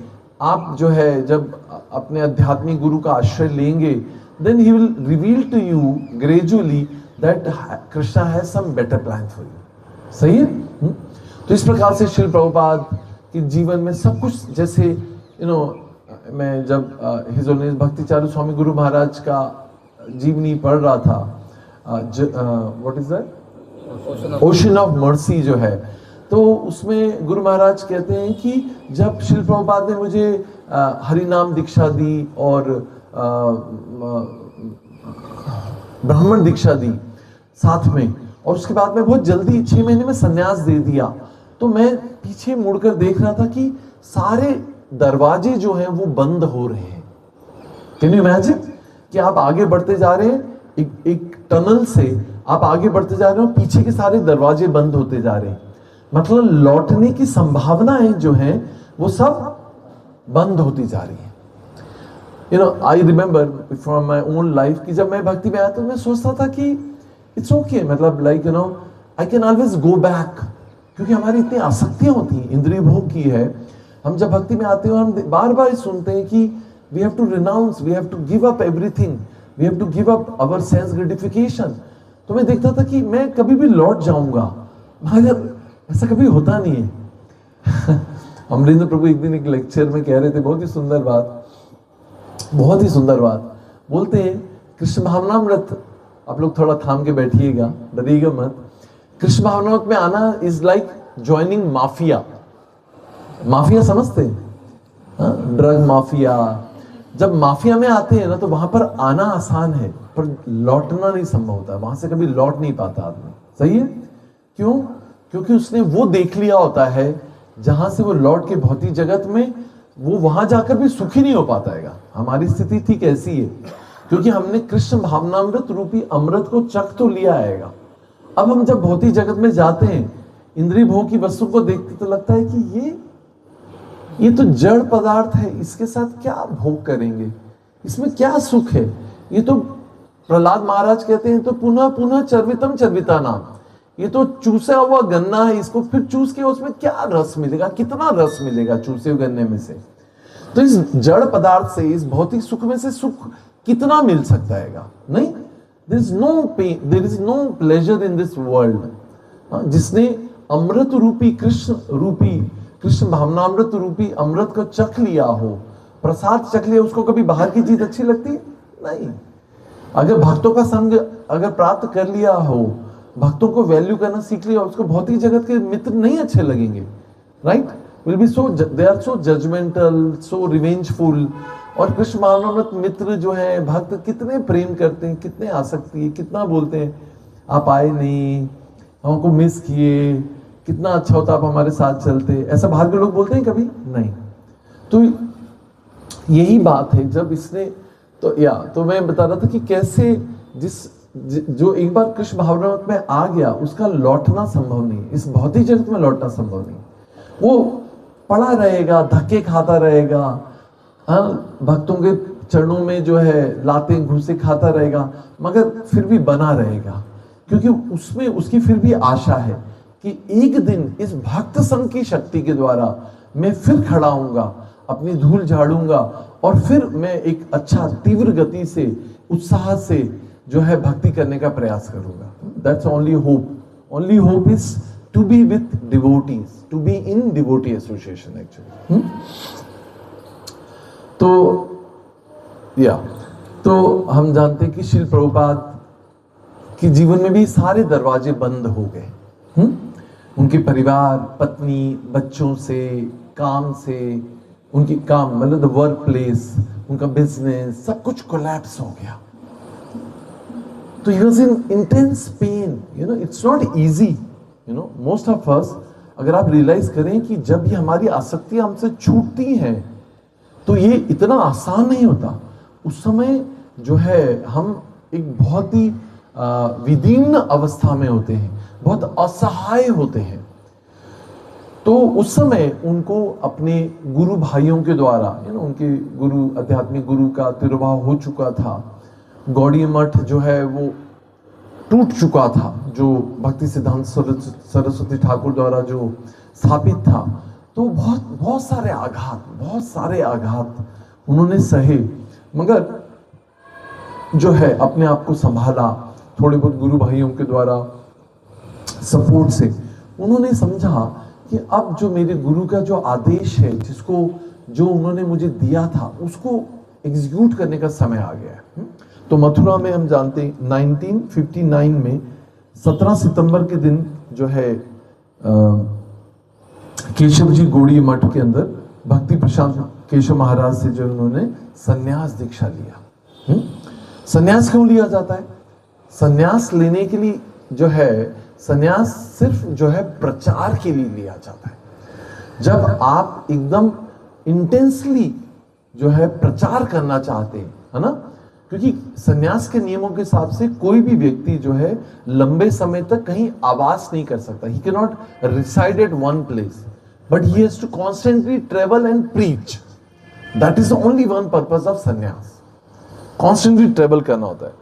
आप जो है जब अपने आध्यात्मिक गुरु का आश्रय लेंगे, then he will reveal to you gradually that Krishna has some better plan for you. सही है? तो इस प्रकार से श्रील प्रभुपाद के जीवन में सब कुछ, जैसे मैं जब हिज होलिनेस भक्तिचारू स्वामी गुरु महाराज का जीवनी पढ़ रहा था, what is that, ocean of mercy जो है, तो उसमें गुरु महाराज कहते हैं कि जब श्रील प्रभुपाद ने मुझे हरि नाम दीक्षा दी और ब्राह्मण दीक्षा दी साथ में, और उसके बाद में बहुत जल्दी 6 महीने में संन्यास दे दिया, तो मैं पीछे मुड़कर देख रहा था कि सारे दरवाजे जो हैं वो बंद हो रहे हैं। कैन यू इमेजिन कि आप आगे बढ़ते जा रहे हैं, एक टनल से आप आगे बढ़ते जा रहे हो, पीछे के सारे दरवाजे बंद होते जा रहे हैं, मतलब लौटने की संभावनाएं जो हैं वो सब बंद होती जा रही हैं। I remember from my own life कि जब मैं भक्ति में आया तो मैं सोचता था कि इट्स ओके, मतलब like I can always go back, क्योंकि हमारी इतनी आसक्तियां होती हैं, इंद्रिय भोग की है। हम जब भक्ति में आते हैं हम बार बार सुनते हैं कि we have to renounce, we have to give up everything, we have to give up our sense gratification. तो मैं देखता था कि मैं कभी भी लौट जाऊंगा, मगर ऐसा कभी होता नहीं है। अमरिंदर प्रभु एक दिन एक लेक्चर में कह रहे थे, बहुत ही सुंदर बात, बहुत ही सुंदर बात। बोलते हैं कृष्ण भावनामृत, आप लोग थोड़ा थाम के बैठिएगा, डरिएगा मत। कृष्ण भावनामृत में आना is like joining mafia. Mafia समझते हैं, ड्रग माफिया। जब माफिया में आते हैं ना तो वहां पर आना आसान है, पर लौटना नहीं संभव होता, वहां से कभी लौट नहीं पाता आदमी। सही है? क्यों? क्योंकि उसने वो देख लिया होता है जहां से वो लौट के भौतिक जगत में वो वहां जाकर भी सुखी नहीं हो पाता है। हमारी स्थिति ठीक ऐसी है, क्योंकि हमने कृष्ण भावनामृत रूपी अमृत को चख तो लिया आएगा। अब हम जब भौतिक जगत में जाते हैं, इंद्रिय भोग की वस्तु को देखते तो लगता है कि ये तो जड़ पदार्थ है, इसके साथ क्या भोग करेंगे, इसमें क्या सुख है। ये तो प्रहलाद महाराज कहते हैं तो पुनः पुनः चर्वितम चर्विता नाम, ये तो चूसा हुआ गन्ना है, इसको फिर चूस के उसमें क्या रस मिलेगा, कितना रस मिलेगा चूसे हुए गन्ने में से। तो इस जड़ पदार्थ से, इस भौतिक सुख में से सुख कितना मिल सकता है? नहीं, there is no pain, there is no pleasure in this world। जिसने अमृत रूपी कृष्ण भावनामृत रूपी अमृत को चख लिया हो, प्रसाद चख लिया, उसको कभी बाहर की चीज अच्छी लगती है? नहीं। अगर भक्तों का संग अगर प्राप्त कर लिया हो, भक्तों को वैल्यू करना सीख लिया, उसको भौतिक जगत के मित्र नहीं अच्छे लगेंगे, right? Will be so, they are so judgmental, so revengeful. और कृष्ण भावनामृत मित्र जो है, भक्त कितने प्रेम करते हैं, कितने आसक्ति है, कितना बोलते हैं आप आए नहीं, हमको मिस किए, कितना अच्छा होता आप हमारे साथ चलते। ऐसा बाहर के लोग बोलते हैं कभी? नहीं। तो यही बात है जब इसने तो मैं बता रहा था कि कैसे जो एक बार कृष्ण भावनामृत में आ गया उसका लौटना संभव नहीं, इस भौतिक जगत में लौटना संभव नहीं। वो पड़ा रहेगा, धक्के खाता रहेगा, भक्तों के चरणों में जो है लाते घुसे खाता रहेगा, मगर फिर भी बना रहेगा, क्योंकि उसमें उसकी फिर भी आशा है कि एक दिन इस भक्त संघ की शक्ति के द्वारा मैं फिर खड़ा होऊंगा, अपनी धूल झाड़ूंगा और फिर मैं एक अच्छा तीव्र गति से, उत्साह से जो है भक्ति करने का प्रयास करूंगा। That's only hope. Only hope is to be with devotees, to be in devotee association actually. तो हम जानते हैं कि श्रील प्रभुपाद के जीवन में भी सारे दरवाजे बंद हो गए। उनके परिवार, पत्नी, बच्चों से, काम से, उनकी काम मतलब द वर्क प्लेस, उनका बिजनेस, सब कुछ कोलैप्स हो गया। तो he was in intense pain, it's not easy, most of us, अगर आप रियलाइज करें कि जब ये हमारी आसक्तियां हमसे छूटती हैं तो ये इतना आसान नहीं होता। उस समय जो है हम एक बहुत ही विदीर्ण अवस्था में होते हैं, बहुत असहाय होते हैं। तो उस समय उनको अपने गुरु भाइयों के द्वारा, उनके गुरु, आध्यात्मिक गुरु का तिरुभाव हो चुका था। गौड़ी मठ जो है वो टूट चुका था, जो भक्ति सिद्धांत सरस्वती ठाकुर द्वारा जो स्थापित था। तो बहुत सारे आघात उन्होंने सहे, मगर जो है अपने आप को संभाला। थोड़े बहुत गुरु भाइयों के द्वारा सपोर्ट से उन्होंने समझा कि अब जो मेरे गुरु का जो आदेश है, जो उन्होंने मुझे दिया था, उसको एग्जीक्यूट करने का समय आ गया है। तो मथुरा में हम जानते हैं 1959 में 17 सितंबर के दिन जो है केशव जी गौड़ी मठ के अंदर भक्ति प्रशांत केशव महाराज से जो उन्होंने संन्यास दीक्षा लिया। संन्यास क्यों लिया जाता है? संन्यास लेने के लिए जो है, संन्यास सिर्फ जो है प्रचार के लिए लिया जाता है। जब आप एकदम इंटेंसली जो है प्रचार करना चाहते हैं, है ना, क्योंकि संन्यास के नियमों के हिसाब से कोई भी व्यक्ति जो है लंबे समय तक कहीं आवास नहीं कर सकता। He can not reside at one place, but he has to constantly travel and preach. That is only one purpose of sannyasa. Constantly travel करना होता है।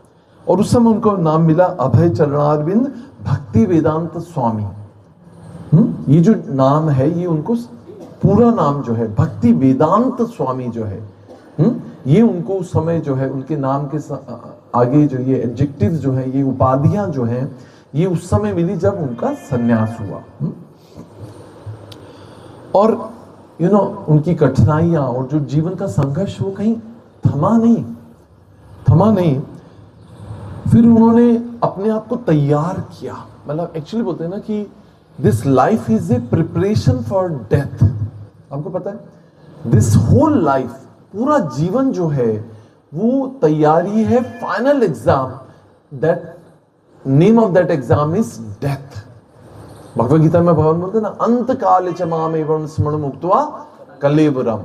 और उस समय उनको नाम मिला अभय चरणारविंद भक्ति वेदांत स्वामी। ये जो नाम है, ये उनको पूरा नाम जो है भक्ति वेदांत स्वामी जो है, ये उनको उस समय जो है उनके नाम के आगे जो ये एडजेक्टिव जो है, ये उपाधियां जो हैं, ये उस समय मिली जब उनका संन्यास हुआ। और उनकी कठिनाइयां और जो जीवन का संघर्ष वो कहीं थमा नहीं। फिर उन्होंने अपने आप को तैयार किया। मतलब एक्चुअली बोलते हैं ना कि this life is a preparation for death. आपको पता है दिस होल लाइफ, पूरा जीवन जो है वो तैयारी है final exam. That name of that exam is death. Bhagavad Gita में भगवान बोलते हैं ना, अंत काले च माम एवं स्मरण मुक्त्वा कलेवरम।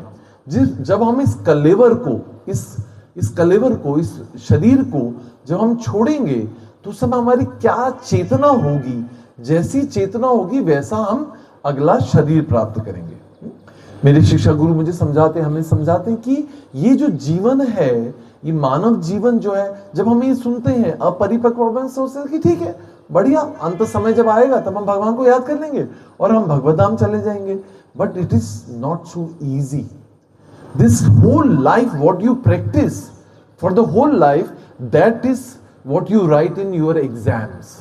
जब हम इस कलेवर को, इस शरीर को जब हम छोड़ेंगे तो उस समय हमारी क्या चेतना होगी, जैसी चेतना होगी वैसा हम अगला शरीर प्राप्त करेंगे। मेरे शिक्षा गुरु मुझे हमें समझाते हैं कि ये जो जीवन है, ये मानव जीवन जो है, जब हम ये सुनते हैं अपरिपक्व सोचते हैं कि ठीक है बढ़िया, अंत समय जब आएगा तब हम भगवान को याद कर लेंगे और हम भगवत धाम चले जाएंगे। But it is not so easy. This whole life, what you practice for the whole life, that is what you write in your exams.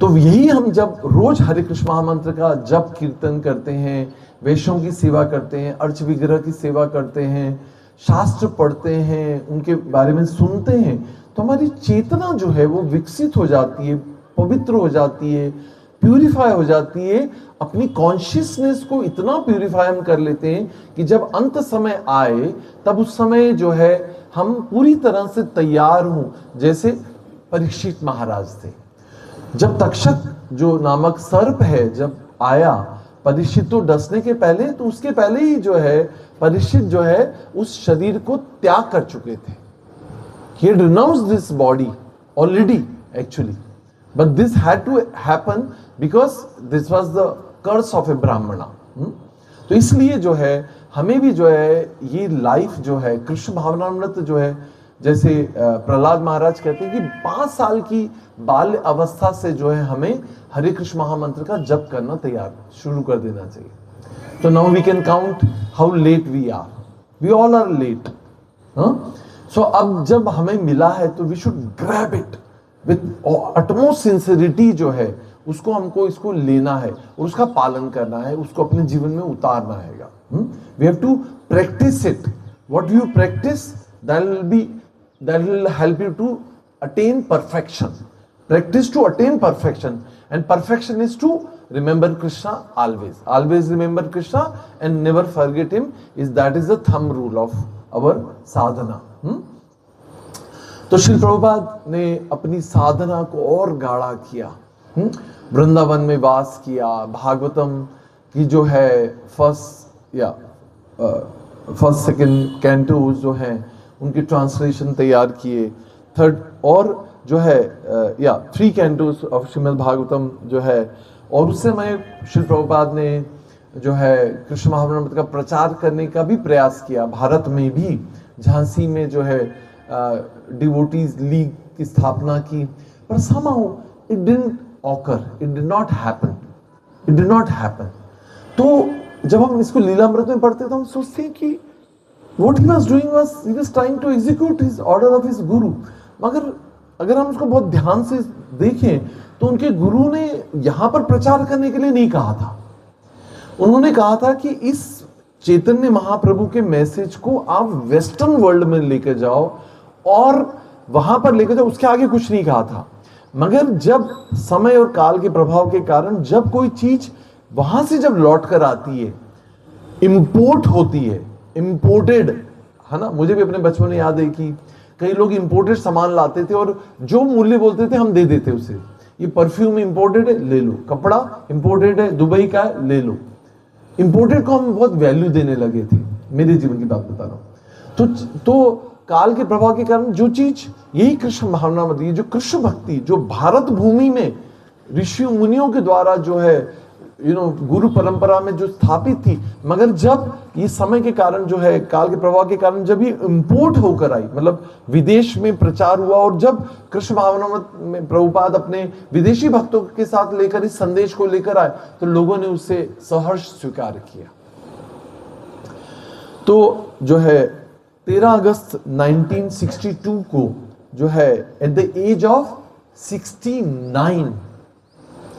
तो यही हम जब रोज हरे कृष्ण महामंत्र का जप कीर्तन करते हैं, वैष्णव की सेवा करते हैं, अर्च विग्रह की सेवा करते हैं, शास्त्र पढ़ते हैं, उनके बारे में सुनते हैं, तो हमारी चेतना जो है वो विकसित हो जाती है, पवित्र हो जाती है, प्यूरिफाई हो जाती है। अपनी कॉन्शियसनेस को इतना प्यूरिफाई हम कर लेते हैं कि जब अंत समय आए तब उस समय जो है हम पूरी तरह से तैयार हों। जैसे परीक्षित महाराज थे, जब तक्षक जो नामक सर्प है जब आया परीक्षित तो डसने के पहले, तो उसके पहले ही जो है परीक्षित जो है उस शरीर को त्याग कर चुके थे। He had renounced this body already actually, but this had to happen because this was the curse of a brahmana. तो इसलिए जो है हमें भी जो है ये लाइफ जो है कृष्ण भावनामृत जो है, जैसे प्रहलाद महाराज कहते हैं कि 5 साल की बाल्य अवस्था से जो है हमें हरे कृष्ण महामंत्र का जप करना तैयार शुरू कर देना चाहिए। तो now we can count how late we are, we all are late. So अब जब हमें मिला है तो we should grab it with utmost sincerity जो है उसको हमको इसको लेना है और उसका पालन करना है, उसको अपने जीवन में उतारना है। We have to practice it. What you practice that will help you to attain perfection. Practice to attain perfection, and perfection is to remember Krishna always. Always remember Krishna and never forget him. That is the thumb rule of our sadhana. तो श्री प्रभुपाद ने अपनी साधना को और गाढ़ा किया, वृंदावन में वास किया, भागवतम की जो है फर्स्ट सेकंड कैंटोज जो हैं उनकी ट्रांसलेशन तैयार किए, थर्ड और जो है 3 कैंटोज ऑफ श्रीमद् भागवतम जो है। और उस समय श्री प्रभुपाद ने जो है कृष्ण महामंत्र का प्रचार करने का भी प्रयास किया। भारत में भी झांसी में जो है डिवोटीज लीग की स्थापना की, पर somehow it didn't occur, it did not happen। तो जब हम इसको लीलामृत में पढ़ते तो हम सोचते हैं कि what he was doing was he was trying to execute his order of his guru। मगर अगर हम उसको बहुत ध्यान से देखें तो उनके गुरु ने यहाँ पर प्रचार करने के लिए नहीं कहा था। उन्होंने कहा था कि इस चैतन्य महाप्रभु के मैसेज को आप वेस्टर्न वर्ल्ड में लेकर जाओ और वहां पर लेकर जाओ, उसके आगे कुछ नहीं कहा था। मगर जब समय और काल के प्रभाव के कारण जब कोई चीज वहां से जब लौट कर आती है, इंपोर्ट होती है, इंपोर्टेड है ना। मुझे भी अपने बचपन में याद है कि कई लोग इंपोर्टेड सामान लाते थे और जो मूल्य बोलते थे हम दे देते उसे। ये परफ्यूम इंपोर्टेड है, ले लो। कपड़ा इंपोर्टेड है, दुबई का है, ले लो। इंपोर्टेड को हम बहुत वैल्यू देने लगे थे। मेरे जीवन की बात बता रहा हूं। तो काल के प्रभाव के कारण जो चीज, यही कृष्ण भावना में, जो कृष्ण भक्ति जो भारत भूमि में ऋषि मुनियों के द्वारा जो है गुरु परंपरा में जो स्थापित थी, मगर जब ये समय के कारण जो है, काल के प्रभाव के कारण जब ये इंपोर्ट होकर आई, मतलब विदेश में प्रचार हुआ, और जब कृष्ण भावनामृत में प्रभुपाद अपने विदेशी भक्तों के साथ लेकर इस संदेश को लेकर आए, तो लोगों ने उसे सहर्ष स्वीकार किया। तो जो है 13 अगस्त 1962 को जो है at the age of 69,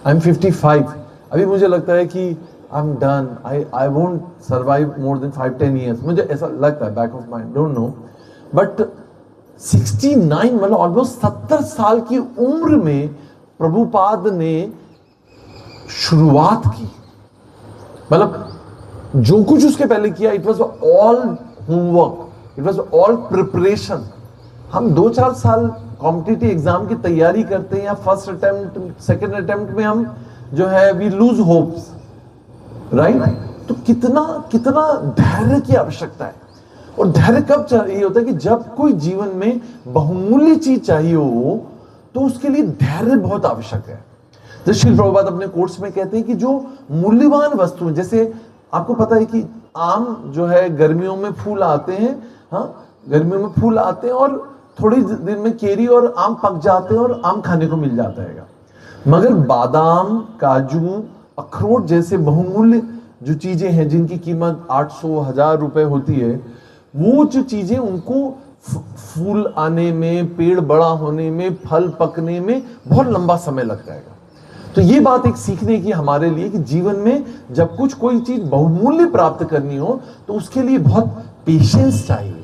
I am 55, अभी मुझे लगता है कि I am done, I won't survive more than 5-10 years, मुझे ऐसा लगता है, back of mind, don't know, but 69 मतलब ऑलमोस्ट 70 साल की उम्र में प्रभुपाद ने शुरुआत की। मतलब जो कुछ उसके पहले किया, it was all homework, it was all preparation. हम 2-4 साल कॉम्पिटिटिव एग्जाम की तैयारी करते हैं, या फर्स्ट अटेम्प्ट सेकेंड अटेम्प्ट में हम जो है वी लूज होप्स, राइट? तो कितना धैर्य की आवश्यकता है। और धैर्य कब चाहिए होता है कि जब कोई जीवन में बहुमूल्य चीज चाहिए हो, तो उसके लिए धैर्य बहुत आवश्यक है। जैसे श्री प्रभुपाद अपने कोर्स में कहते हैं कि जो मूल्यवान वस्तु है, जैसे आपको पता है कि आम जो है गर्मियों में फूल आते हैं, हाँ, गर्मियों में फूल आते हैं और थोड़ी दिन में केरी और आम पक जाते हैं और आम खाने को मिल जाता है। मगर बादाम, काजू, अखरोट जैसे बहुमूल्य जो चीजें हैं, जिनकी कीमत 800-1000 रुपए होती है, वो जो चीजें उनको फूल आने में, पेड़ बड़ा होने में, फल पकने में बहुत लंबा समय लग जाएगा। तो ये बात एक सीखने की हमारे लिए कि जीवन में जब कोई चीज बहुमूल्य प्राप्त करनी हो, तो उसके लिए बहुत पेशेंस चाहिए,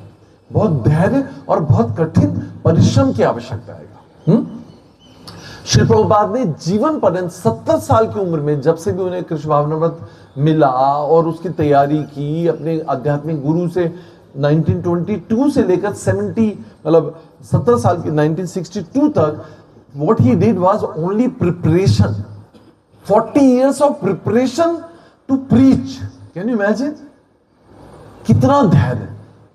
बहुत धैर्य और बहुत कठिन परिश्रम की आवश्यकता है। श्री प्रभुपाद ने जीवन पर्यंत 70 साल की उम्र में, जब से भी उन्हें कृष्ण भावनामृत मिला और उसकी तैयारी की, अपने आध्यात्मिक गुरु से 1922 से लेकर 70 मतलब 70 साल की 1962 तक, what he did was only preparation. 40 years of preparation to preach. Can you imagine? कितना धैर्य,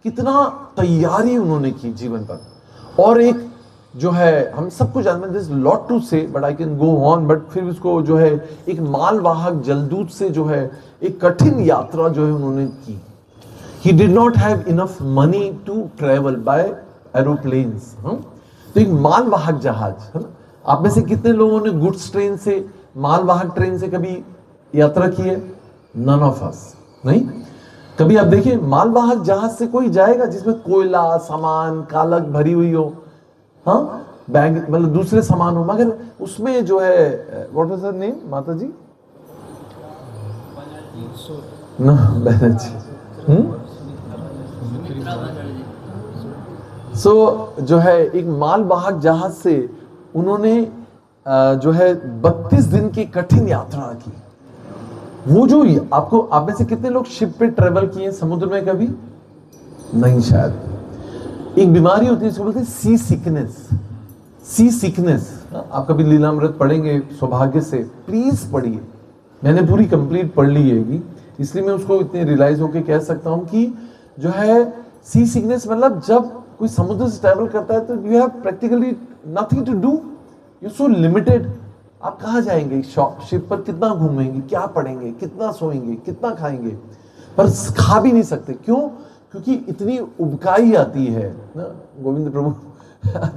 कितना तैयारी उन्होंने की जीवन पर। और एक जो है, हम सबको जानते हैं, दिस लॉट टू से but I can go on, but फिर उसको जो है एक मालवाहक जलदूत से जो है एक कठिन यात्रा जो है उन्होंने की। He did not have enough money to travel by aeroplanes. तो एक मालवाहक जहाज, है ना? आप में से कितने लोगों ने गुड्स ट्रेन से, मालवाहक ट्रेन से कभी यात्रा की है? नन ऑफ अस, नहीं। कभी आप देखिए मालवाहक जहाज से कोई जाएगा जिसमें कोयला, सामान, कालक भरी हुई हो, हाँ, बैग मतलब दूसरे सामान हो, मगर उसमें जो है व्हाट वाज हर नेम माता जी, ना बैनर्जी, सो जो है एक मालवाहक जहाज से उन्होंने जो है 32 दिन की कठिन यात्रा की। वो जो आपको, आप में से कितने लोग शिप पे ट्रेवल किए समुद्र में कभी? नहीं शायद। एक बीमारी होती है इसको बोलते हैं सी सिकनेस। सी सिकनेस, आप कभी लीलामृत पढ़ेंगे सौभाग्य से, प्लीज पढ़िए, मैंने पूरी कंप्लीट पढ़ ली है, इसलिए मैं उसको इतने रियलाइज होके कह सकता हूं कि जो है सी सिकनेस मतलब जब कोई समुद्र से ट्रैवल करता है तो you have practically nothing to do, you so limited. आप कहाँ जाएंगे? शिप पर कितना घूमेंगे, क्या पढ़ेंगे, कितना सोएंगे, कितना खाएंगे, पर खा भी नहीं सकते। क्यों? क्योंकि इतनी उबकाई आती है ना। गोविंद प्रभु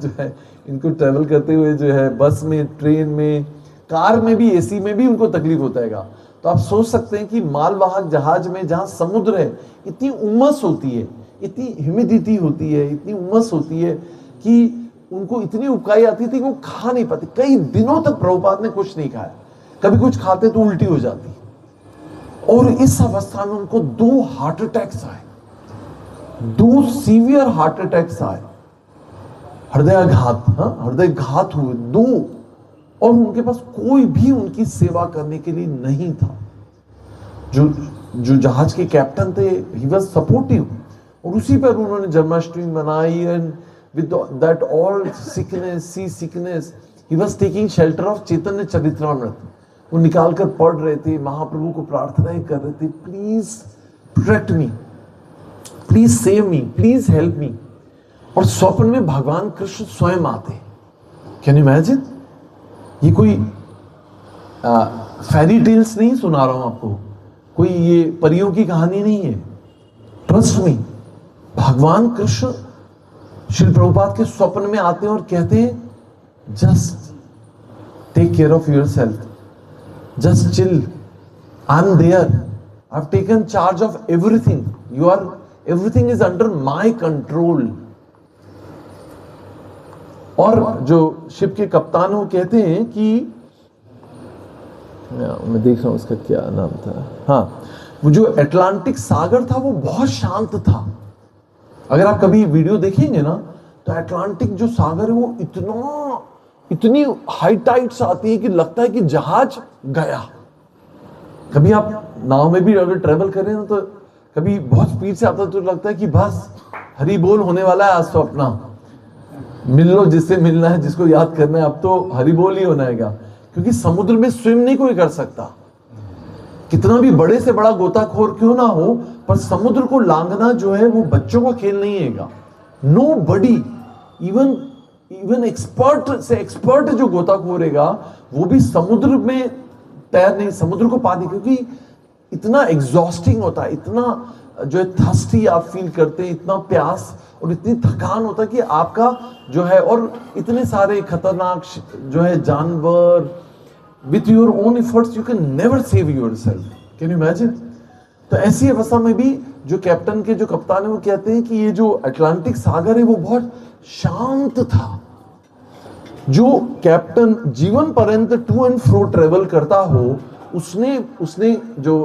जो है इनको ट्रैवल करते हुए जो है बस में, ट्रेन में, कार में भी, एसी में भी उनको तकलीफ होता है। तो आप सोच सकते हैं कि मालवाहक जहाज में जहां समुद्र है, इतनी उमस होती है, इतनी ह्यूमिडिटी होती है, इतनी उमस होती है कि उनको इतनी उबकाई आती थी कि वो खा नहीं पाते। कई दिनों तक प्रभुपाद ने कुछ नहीं खाया, कभी कुछ खाते तो उल्टी हो जाती। और इस अवस्था में उनको 2 हार्ट अटैक्स आए, 2 सीवियर हार्ट अटैक्स आए, हृदयाघात, हृदय घात हुए 2, और उनके पास कोई भी उनकी सेवा करने के लिए नहीं था। जो जहाज के कैप्टन थे, ही वाज सपोर्टिव, और उसी पर उन्होंने जन्माष्टमी मनाई। And with that all sickness, sea sickness, he was taking shelter of Chaitanya Charitamrita. वो निकाल कर पढ़ रहे थे, महाप्रभु को प्रार्थनाएं कर रहे थे, please protect me, please save me, please help me. और स्वप्न में भगवान कृष्ण स्वयं आते। Can you imagine? ये कोई फेरी टेल्स नहीं सुना रहा हूं आपको, कोई ये परियों की कहानी नहीं है। ट्रस्ट मी, भगवान कृष्ण श्री प्रभुपाद के स्वप्न में आते हैं और कहते हैं just take care of your self, just chill, I am there, I have taken charge of everything, you are, everything is under my control. और जो शिप के कप्तान वो कहते हैं कि, मैं देख रहा हूं उसका क्या नाम था, हाँ, वो जो अटलांटिक सागर था वो बहुत शांत था। अगर आप कभी वीडियो देखेंगे ना तो अटलांटिक जो सागर है वो इतनी हाई टाइड्स आती है कि लगता है कि जहाज गया। कभी आप नाव में भी अगर ट्रेवल करें ना तो कभी बहुत स्पीड से आता है तो लगता है कि बस हरी बोल होने वाला है, आज तो अपना मिल लो जिससे मिलना है, जिसको याद करना है, अब तो हरी बोल ही होना है। क्योंकि समुद्र में स्विम नहीं कोई कर सकता, कितना भी बड़े से बड़ा गोताखोर क्यों ना हो, पर समुद्र को लांघना जो है वो बच्चों का खेल नहीं है। नो बडी, इवन एक्सपर्ट से एक्सपर्ट जो गोताखोर रहेगा वो भी समुद्र में तैर नहीं, समुद्र को पानी, क्योंकि इतना एग्जॉस्टिंग होता है, इतना जो है थर्स्टी आप फील करते हैं, इतना प्यास और इतनी थकान होता है कि आपका जो है, और इतने सारे खतरनाक जो है जानवर, with your own efforts you can never save yourself, can you imagine? तो ऐसी अवस्था में भी जो कैप्टन के जो कप्तान है वो कहते हैं कि ये जो अटलांटिक सागर है वो बहुत शांत था। जो कैप्टन जीवन पर्यंत टू एंड फ्रो ट्रेवल करता हो, उसने जो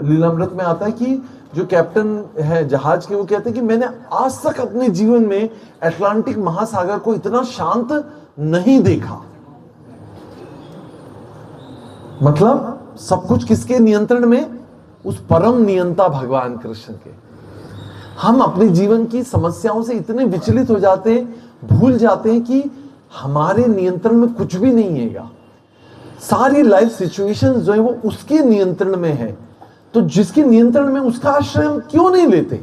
लीलामृत में आता है कि जो कैप्टन है जहाज के, वो कहते हैं कि मैंने आज तक अपने जीवन में अटलांटिक महासागर को इतना शांत नहीं देखा। मतलब सब कुछ किसके नियंत्रण में? उस परम नियंता भगवान कृष्ण के। हम अपने जीवन की समस्याओं से इतने विचलित हो जाते हैं, भूल जाते हैं कि हमारे नियंत्रण में कुछ भी नहीं है। सारी लाइफ सिचुएशन जो है वो उसके नियंत्रण में है। तो जिसके नियंत्रण में, उसका आश्रय हम क्यों नहीं लेते?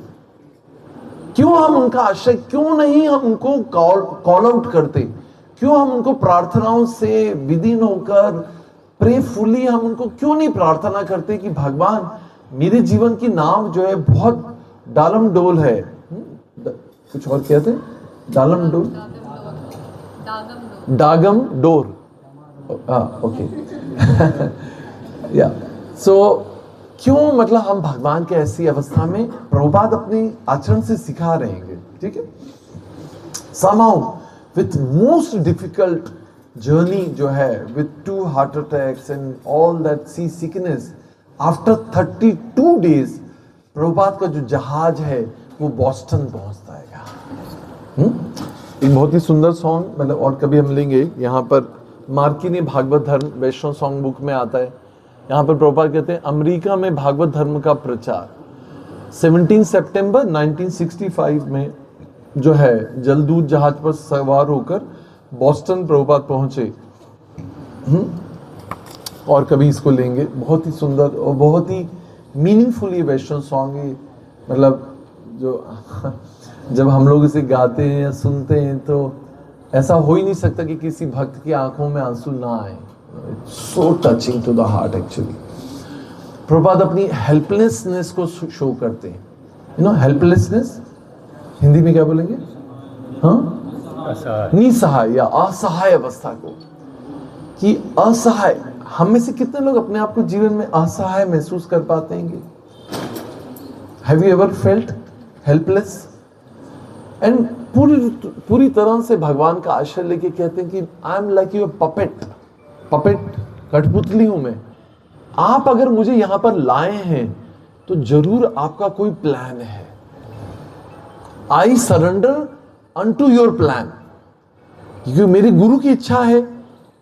क्यों हम उनका आश्रय, क्यों नहीं हम उनको कॉल आउट करते? क्यों हम उनको प्रार्थनाओं से विदीन होकर प्रेफुली हम उनको क्यों नहीं प्रार्थना करते कि भगवान मेरे जीवन की नाव जो है बहुत डालम डोल है। कुछ और कहते हैं, डालम डोल, डागम डोर, ओके या सो क्यों, मतलब हम भगवान के ऐसी अवस्था में प्रभुपाद अपने आचरण से सिखा रहे हैं, ठीक है। somehow with most difficult journey जो है, with 2 heart attacks and all that sea sickness, after 32 days Prabhupada का जो जहाज है वो बॉस्टन पहुंचता है। एक बहुत ही सुंदर सॉन्ग, मतलब और कभी हम लेंगे। यहाँ पर मार्किनी भागवत धर्म वैष्णव सॉन्ग बुक में आता है। यहाँ पर प्रभुपाद कहते हैं अमेरिका में भागवत धर्म का प्रचार 17 सितंबर 1965 में जो है जलदूत जहाज पर सवार होकर बॉस्टन प्रभुपाद पहुंचे। और कभी इसको लेंगे। बहुत ही सुंदर और बहुत ही मीनिंगफुल ये वैष्णव सॉन्ग है। मतलब जो जब हम लोग इसे गाते हैं या सुनते हैं तो ऐसा हो ही नहीं सकता कि किसी भक्त की आंखों में आंसू ना आए। So touching to the heart actually. Prabhupada अपनी हेल्पलेसनेस को शो करते हैं। यू नो हेल्पलेसनेस हिंदी में क्या बोलेंगे? हाँ, निसहाय या असहाय अवस्था को, कि असहाय। हम में से कितने लोग अपने आप को जीवन में असहाय महसूस कर पाते हैं? Have you ever felt helpless? And पूरी तरह से भगवान का आश्रय लेके कहते हैं कि I am like you puppet. Puppet, कठपुतली हूं मैं। आप अगर मुझे यहां पर लाए हैं तो जरूर आपका कोई प्लान है। I surrender unto your plan, क्योंकि मेरी गुरु की इच्छा है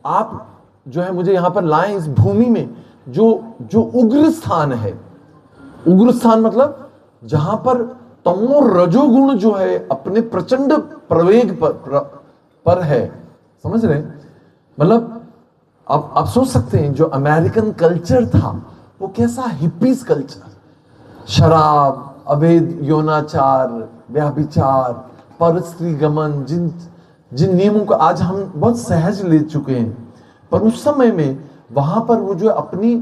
आप जो है मुझे यहां पर लाएं इस भूमि में जो उग्र स्थान है। उग्र स्थान मतलब जहां पर तमो रजोगुण जो है अपने प्रचंड प्रवेग पर है। समझ रहे? मतलब आप सोच सकते हैं जो अमेरिकन कल्चर था वो कैसा हिप्पीज कल्चर, शराब, अवैध यौनाचार, व्याभिचार, पर स्त्री गमन, जिन नियमों को आज हम बहुत सहज ले चुके हैं, पर उस समय में वहां पर वो जो अपनी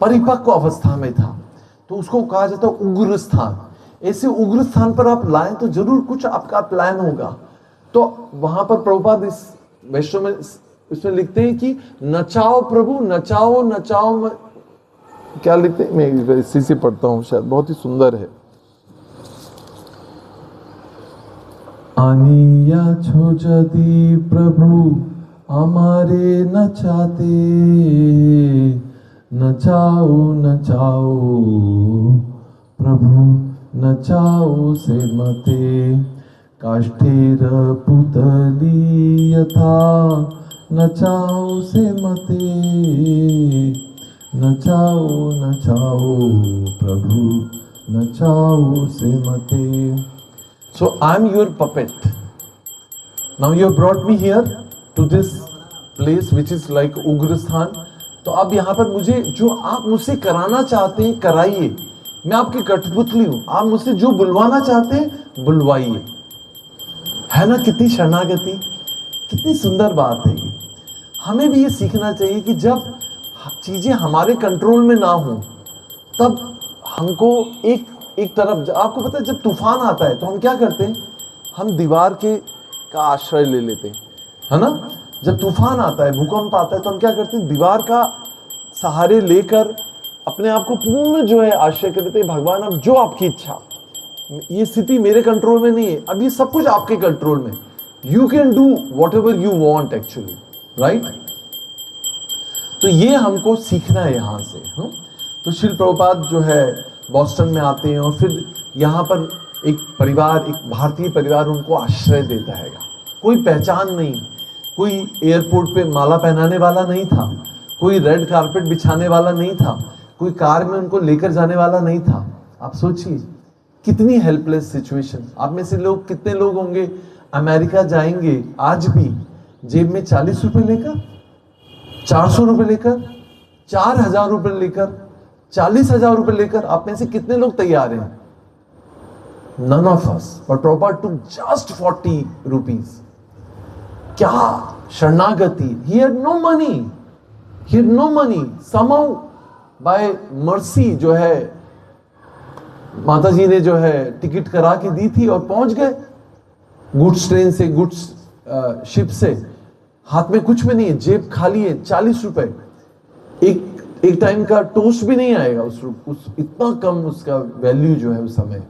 परिपक्व अवस्था में था, तो उसको कहा जाता है उग्र स्थान। ऐसे उग्र स्थान पर आप लाएं तो जरूर कुछ आपका प्लान होगा। तो वहां पर प्रभुपाद इस वैष्णव में इसमें लिखते हैं कि नचाओ प्रभु नचाओ नचाओ, क्या लिखते हैं, मैं इसी से पढ़ता हूं, शायद बहुत ही सुंदर है। आनिया छो जदि प्रभु हमारे नचाते, नचाओ नचाओ प्रभु नचाओ से मते, काष्ठेर पुतली यथा नचाओ से मते, नचाओ नचाओ प्रभु नचाओ से मते। So I am your puppet. Now you have brought me here to this place which is like उग्रस्थान। तो अब यहाँ पर मुझे जो आप मुझसे कराना चाहते हैं कराइए, मैं आपकी कठपुतली हूँ, आप मुझसे जो बुलवाना चाहते हैं बुलवाइए। है ना कितनी शरणागति, कितनी सुंदर बात है ये। हमें भी ये सीखना चाहिए कि जब चीजें हमारे कंट्रोल में ना हो तब हमको एक तरफ, आपको पता है जब तूफान आता है तो हम क्या करते हैं, हम दीवार का आश्रय ले लेते हैं, है ना। जब तूफान आता है, भूकंप आता है, तो हम क्या करते हैं, दीवार का सहारे लेकर अपने आप को पूर्ण जो है आश्रय कर लेते हैं। भगवान अब जो आपकी इच्छा, ये स्थिति मेरे कंट्रोल में नहीं है, अब ये सब कुछ आपके कंट्रोल में, you can do what ever you want actually, right. तो ये हमको सीखना है यहाँ से। तो श्रील प्रभुपाद जो है बॉस्टन में आते हैं और फिर यहाँ पर एक परिवार, एक भारतीय परिवार उनको आश्रय देता है। कोई पहचान नहीं, कोई एयरपोर्ट पे माला पहनाने वाला नहीं था, कोई रेड कारपेट बिछाने वाला नहीं था, कोई कार में उनको लेकर जाने वाला नहीं था। आप सोचिए कितनी हेल्पलेस सिचुएशन। आप में से लोग, कितने लोग होंगे अमेरिका जाएंगे आज भी जेब में 40 रुपए लेकर, 400 रुपए लेकर, 4000 रुपए लेकर, 40,000 रुपए लेकर, आप में से कितने लोग तैयार हैं? None of us. But Prabhupada took just 40 rupees. क्या शरणागति! He had no money. He had no money. Somehow by mercy जो है माता जी ने जो है टिकट करा के दी थी और पहुंच गए गुड्स ट्रेन से, गुड्स शिप से। हाथ में कुछ भी नहीं है, जेब खाली है, 40 रुपए, एक टाइम का टोस्ट भी नहीं आएगा उस इतना कम उसका वैल्यू जो है उस समय।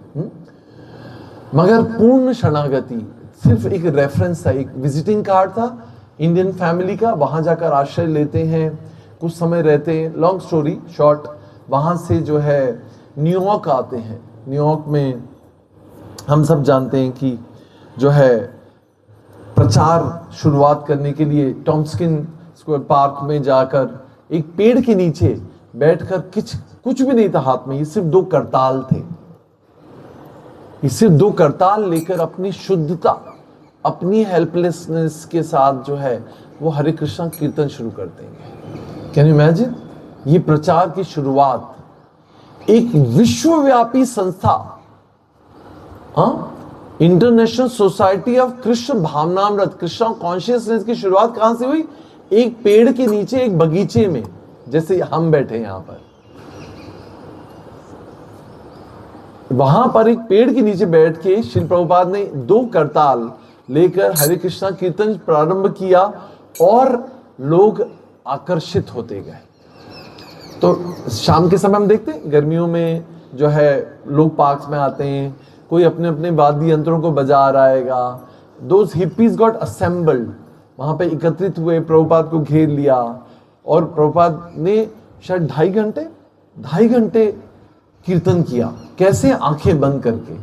मगर पूर्ण शरणागति, सिर्फ एक रेफरेंस था, एक विजिटिंग कार्ड था इंडियन फैमिली का, वहां जाकर आश्रय लेते हैं, कुछ समय रहते हैं। लॉन्ग स्टोरी शॉर्ट, वहां से जो है न्यूयॉर्क आते हैं। न्यूयॉर्क में हम सब जानते हैं कि जो है प्रचार शुरुआत करने के लिए टॉम्स्किन स्क्वायर पार्क में जाकर एक पेड़ के नीचे बैठकर, कुछ भी नहीं था हाथ में, ये सिर्फ 2 करताल थे। ये सिर्फ 2 करताल लेकर अपनी शुद्धता, अपनी हेल्पलेसनेस के साथ जो है वो हरे कृष्णा कीर्तन शुरू कर देंगे। Can you imagine? ये प्रचार की शुरुआत एक विश्वव्यापी संस्था, international society of Krishna Bhavanamrita, Krishna consciousness की शुरुआत कहां से हुई? एक पेड़ के नीचे, एक बगीचे में, जैसे हम बैठे यहां पर। वहां पर एक पेड़ के नीचे बैठ के श्रील प्रभुपाद ने 2 करताल लेकर हरे कृष्णा कीर्तन प्रारंभ किया और लोग आकर्षित होते गए। तो शाम के समय हम देखते हैं गर्मियों में जो है लोग पार्क्स में आते हैं, कोई अपने अपने वाद्य यंत्रों को बजा रहा हैगा। दोज हिप्पीज गॉट असेंबल्ड, वहां पे एकत्रित हुए, प्रभुपाद को घेर लिया और प्रभुपाद ने शायद 2.5 घंटे कीर्तन किया। कैसे? आंखें बंद करके।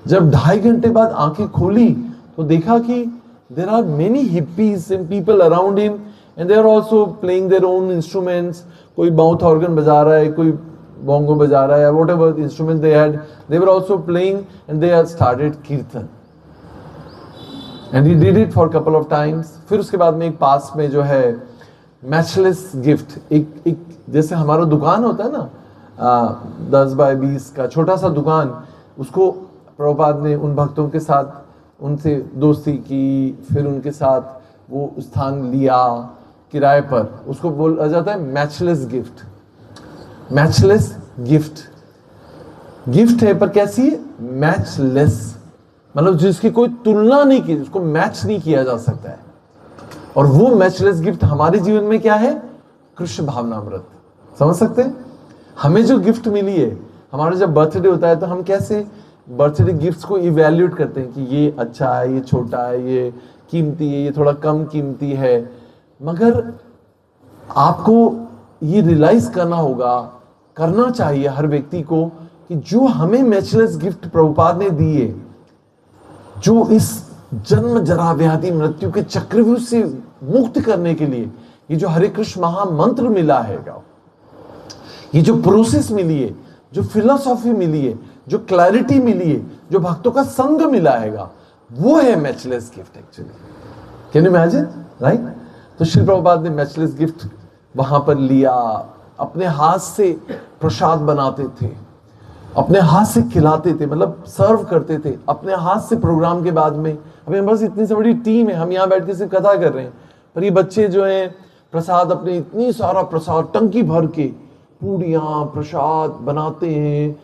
जब 2.5 घंटे बाद आंखें खोली तो देखा कि there are many hippies and people around him and they are also playing their own instruments. कोई माउथ ऑर्गन बजा रहा है, कोई बोंगो बजा रहा है, whatever instrument they had, they were also playing and they had started kirtan and he did it for couple of times. फिर उसके बाद में एक पास में जो है मैचलेस गिफ्ट, एक जैसे हमारा दुकान होता है ना 10 बाय 20 का छोटा सा दुकान, उसको प्रभुपाद ने उन भक्तों के साथ उनसे दोस्ती की, फिर उनके साथ वो स्थान लिया, किराए पर, उसको बोला जाता है matchless gift. Matchless gift, gift है पर कैसी है? मैचलेस, मतलब जिसकी कोई तुलना नहीं की, उसको मैच नहीं किया जा सकता है। और वो मैचलेस गिफ्ट हमारे जीवन में क्या है? कृष्ण भावनामृत। समझ सकते हैं? हमें जो गिफ्ट मिली है, हमारा जब बर्थडे होता है तो हम कैसे बर्थडे गिफ्ट्स को इवैल्यूएट करते हैं कि ये अच्छा है, ये छोटा है, ये कीमती है, ये थोड़ा कम कीमती है। मगर आपको ये रियलाइज करना होगा, करना चाहिए हर व्यक्ति को, कि जो हमें मैचलेस गिफ्ट प्रभुपाद ने दिए, जो इस जन्म जरा व्याधि मृत्यु के चक्रव्यूह से मुक्त करने के लिए ये जो हरे कृष्ण महामंत्र मिला है, ये जो प्रोसेस मिली है, जो फिलॉसॉफी मिली है, जो क्लैरिटी मिली है, जो भक्तों का संग मिला है, वो है matchless gift actually. Can you imagine, right? तो श्री प्रभुपाद ने मैचलेस गिफ्ट वहां पर लिया, अपने हाथ से प्रसाद बनाते थे, अपने हाथ से खिलाते थे, मतलब सर्व करते थे अपने हाथ से। प्रोग्राम के बाद में हमें बस इतनी सी बड़ी टीम है, हम यहाँ बैठ के सिर्फ कथा कर रहे हैं, पर ये बच्चे जो हैं प्रसाद, अपने इतनी सारा प्रसाद टंकी भर के पूड़ियाँ प्रसाद बनाते हैं,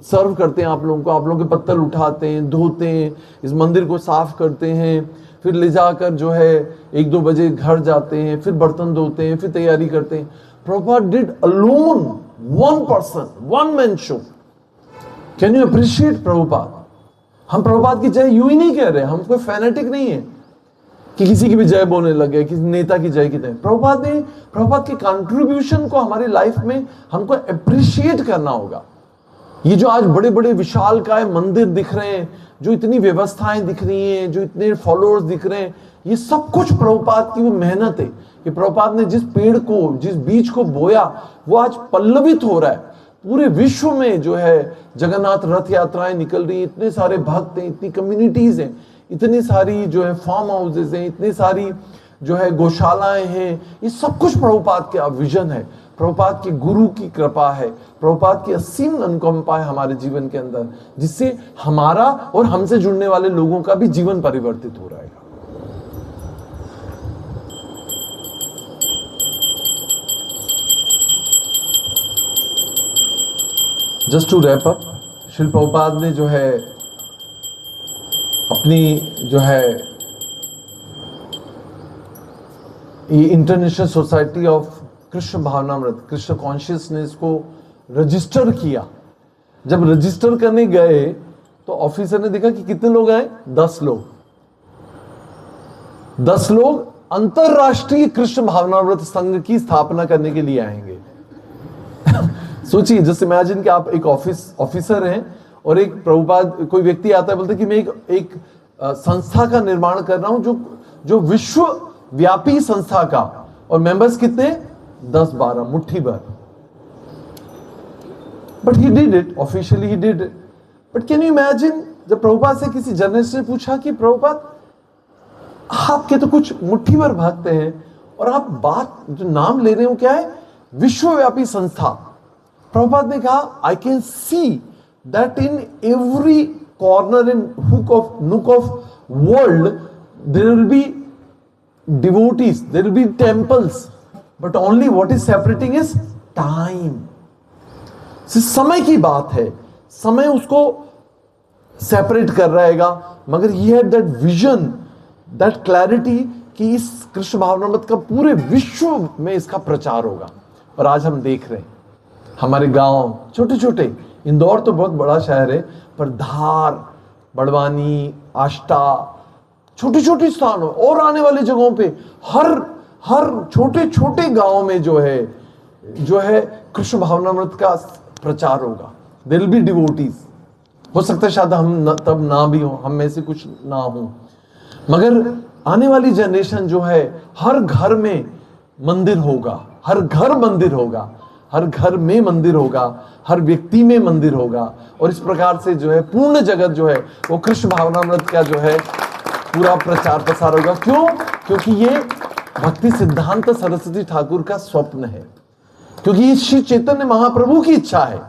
सर्व करते हैं आप लोगों को। आप लोगों के पत्तल उठाते हैं, धोते हैं, इस मंदिर को साफ करते हैं, फिर ले जाकर जो है 1-2 बजे घर जाते हैं, फिर बर्तन धोते हैं, फिर तैयारी करते हैं। Prabhupada did alone, one person, one man show. Can you appreciate Prabhupada? हम प्रभुपाद की जय यूं ही नहीं कह रहे, हम कोई फैनेटिक नहीं है कि किसी की भी जय बोलने लगे, किसी नेता की जय की जय। प्रभुपाद के कंट्रीब्यूशन को हमारी लाइफ में हमको अप्रिशिएट करना होगा। ये जो आज बड़े बड़े विशालकाय मंदिर दिख रहे हैं, जो इतनी व्यवस्थाएं दिख रही हैं, जो इतने फॉलोअर्स दिख रहे हैं, ये सब कुछ प्रभुपाद की वो मेहनत है कि प्रभुपाद ने जिस पेड़ को, जिस बीज को बोया, वो आज पल्लवित हो रहा है। पूरे विश्व में जो है जगन्नाथ रथ यात्राएं निकल रही हैं, इतने सारे भक्त हैं, इतनी कम्युनिटीज हैं, इतनी सारी जो है फार्म हाउसेज हैं, इतनी सारी जो है गौशालाएं हैं। ये सब कुछ प्रभुपाद का विजन है, प्रभुपाद के गुरु की कृपा है, प्रभुपाद की असीम अनुकंपा है हमारे जीवन के अंदर, जिससे हमारा और हमसे जुड़ने वाले लोगों का भी जीवन परिवर्तित हो रहा है। Just to wrap up, Shri Prabhupada ने जो है अपनी जो है ये international society of Krishna Bhavanamrita, Krishna consciousness को रजिस्टर किया। जब रजिस्टर करने गए तो ऑफिसर ने देखा कि कितने लोग आए? 10 लोग। 10 लोग अंतरराष्ट्रीय कृष्ण भावनामृत संघ की स्थापना करने के लिए आएंगे। सोचिए, जस्ट इमेजिन कि आप एक ऑफिसर हैं और एक प्रभुपाद, कोई व्यक्ति आता है, बोलते कि मैं एक संस्था का निर्माण कर रहा हूं, जो विश्व व्यापी संस्था का, और मेंबर्स कितने? 10-12, मुट्ठी भर। But he did it, officially he did it. But can you imagine, जब प्रभुपाद से किसी जर्नलिस्ट ने पूछा कि प्रभुपाद आपके तो कुछ मुट्ठी भर भक्त हैं और आप बात जो नाम ले रहे हो क्या है? विश्वव्यापी संस्था। प्रभुपाद ने कहा, I can see that in every corner and nook of world there will be devotees, there will be temples, but only what is separating is time. समय की बात है, समय उसको सेपरेट कर रहेगा, मगर ये had that vision, that clarity कि इस कृष्ण भावनामृत का पूरे विश्व में इसका प्रचार होगा। और आज हम देख रहे हैं हमारे गांव छोटे छोटे, इंदौर तो बहुत बड़ा शहर है, पर धार, बड़वानी, आष्टा, छोटे छोटे स्थानों और आने वाली जगहों पे हर छोटे छोटे गांव में जो है कृष्ण भावनामृत का प्रचार होगा। There will be devotees. हो सकता है शायद हम तब ना भी हो, हम में से कुछ ना हो, मगर आने वाली जनरेशन जो है हर घर में मंदिर होगा, हर घर मंदिर होगा, हर घर में मंदिर होगा, हर व्यक्ति में मंदिर होगा। और इस प्रकार से जो है पूर्ण जगत जो है वो कृष्ण भावनामृत का जो है पूरा प्रचार प्रसार होगा। क्यों? क्योंकि ये भक्ति सिद्धांत सरस्वती ठाकुर का स्वप्न है, क्योंकि ये श्री चैतन्य महाप्रभु की इच्छा है,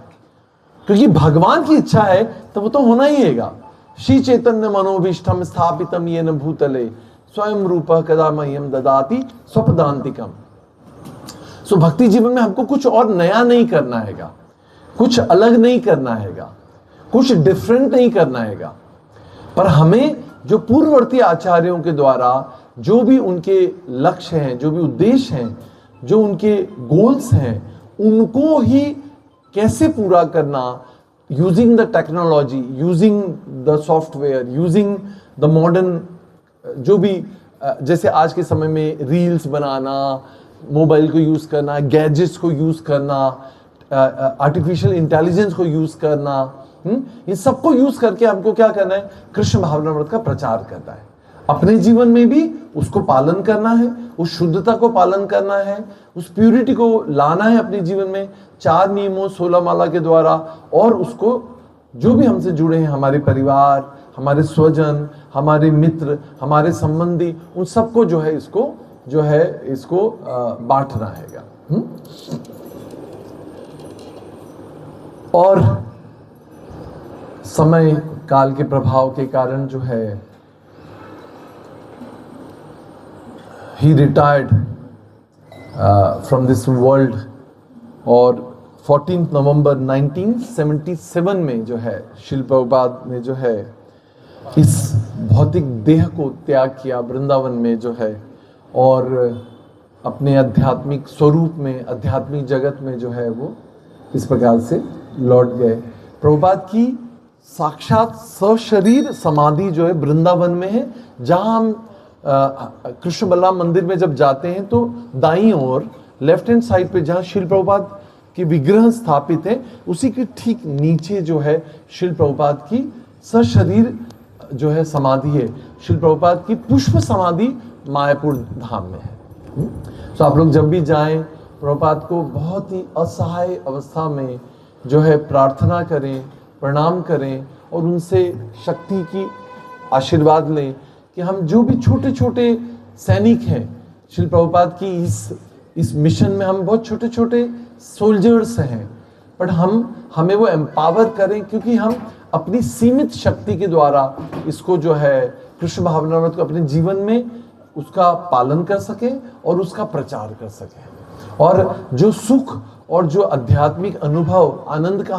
क्योंकि भगवान की इच्छा है तो वो तो होना ही है। श्री चैतन्य मनोभीष्टम स्थापितम येन भूतले स्वयं रूप कदा मह्यम ददाति स्वपदांतिकम। सो भक्ति जीवन में हमको कुछ और नया नहीं करना हैगा, कुछ अलग नहीं करना हैगा, कुछ डिफरेंट नहीं करना हैगा, पर हमें जो पूर्ववर्ती आचार्यों के द्वारा जो भी उनके लक्ष्य हैं, जो भी उद्देश्य हैं, जो उनके गोल्स हैं, उनको ही कैसे पूरा करना, using the technology, using the software, using the modern, जो भी जैसे आज के समय में रील्स बनाना, मोबाइल को यूज करना, गैजेट्स को यूज करना, आर्टिफिशियल इंटेलिजेंस को यूज करना, ये सबको यूज करके हमको क्या करना है? कृष्ण भावनामृत का प्रचार करना है। अपने जीवन में भी उसको पालन करना है, उस शुद्धता को पालन करना है, उस प्यूरिटी को लाना है अपने जीवन में 4 नियमों 16 माला के द्वारा, और उसको जो भी हमसे जुड़े हैं, हमारे परिवार, हमारे स्वजन, हमारे मित्र, हमारे संबंधी, उन सबको जो है इसको बांटना हैगा। और समय काल के प्रभाव के कारण जो है he retired from this world, और 14 नवंबर 1977 में जो है शिल प्रभुपाद ने जो है इस भौतिक देह को त्याग किया वृंदावन में जो है, और अपने आध्यात्मिक स्वरूप में, आध्यात्मिक जगत में जो है वो इस प्रकार से लौट गए। प्रभुपाद की साक्षात सशरीर समाधि जो है वृंदावन में है, जहां हम कृष्ण बलराम मंदिर में जब जाते हैं तो दाईं ओर लेफ्ट हैंड साइड पे जहां शिल प्रभुपाद के विग्रह स्थापित है, उसी के ठीक नीचे जो है शिल प्रभुपाद की सशरीर जो है समाधि है। शिल प्रभुपाद की पुष्प समाधि मायापुर धाम में है। तो आप लोग जब भी जाएं, प्रभुपाद को बहुत ही असहाय अवस्था में जो है प्रार्थना करें, प्रणाम करें, और उनसे शक्ति की आशीर्वाद लें कि हम जो भी छोटे छोटे सैनिक हैं शिल प्रभुपाद की इस मिशन में, हम बहुत छोटे छोटे सोल्जर्स हैं, बट हमें वो एम्पावर करें, क्योंकि हम अपनी सीमित शक्ति के द्वारा इसको जो है कृष्ण भावनामृत को अपने जीवन में उसका पालन कर सकें और उसका प्रचार कर सकें। और जो सुख और जो आध्यात्मिक अनुभव, आनंद का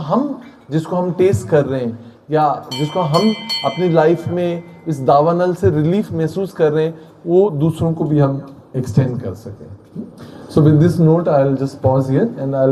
जिसको हम टेस्ट कर रहे हैं, या जिसको हम अपनी लाइफ में इस दावानल से रिलीफ महसूस कर रहे हैं, वो दूसरों को भी हम एक्सटेंड कर सकें। So with this note I will just pause here and I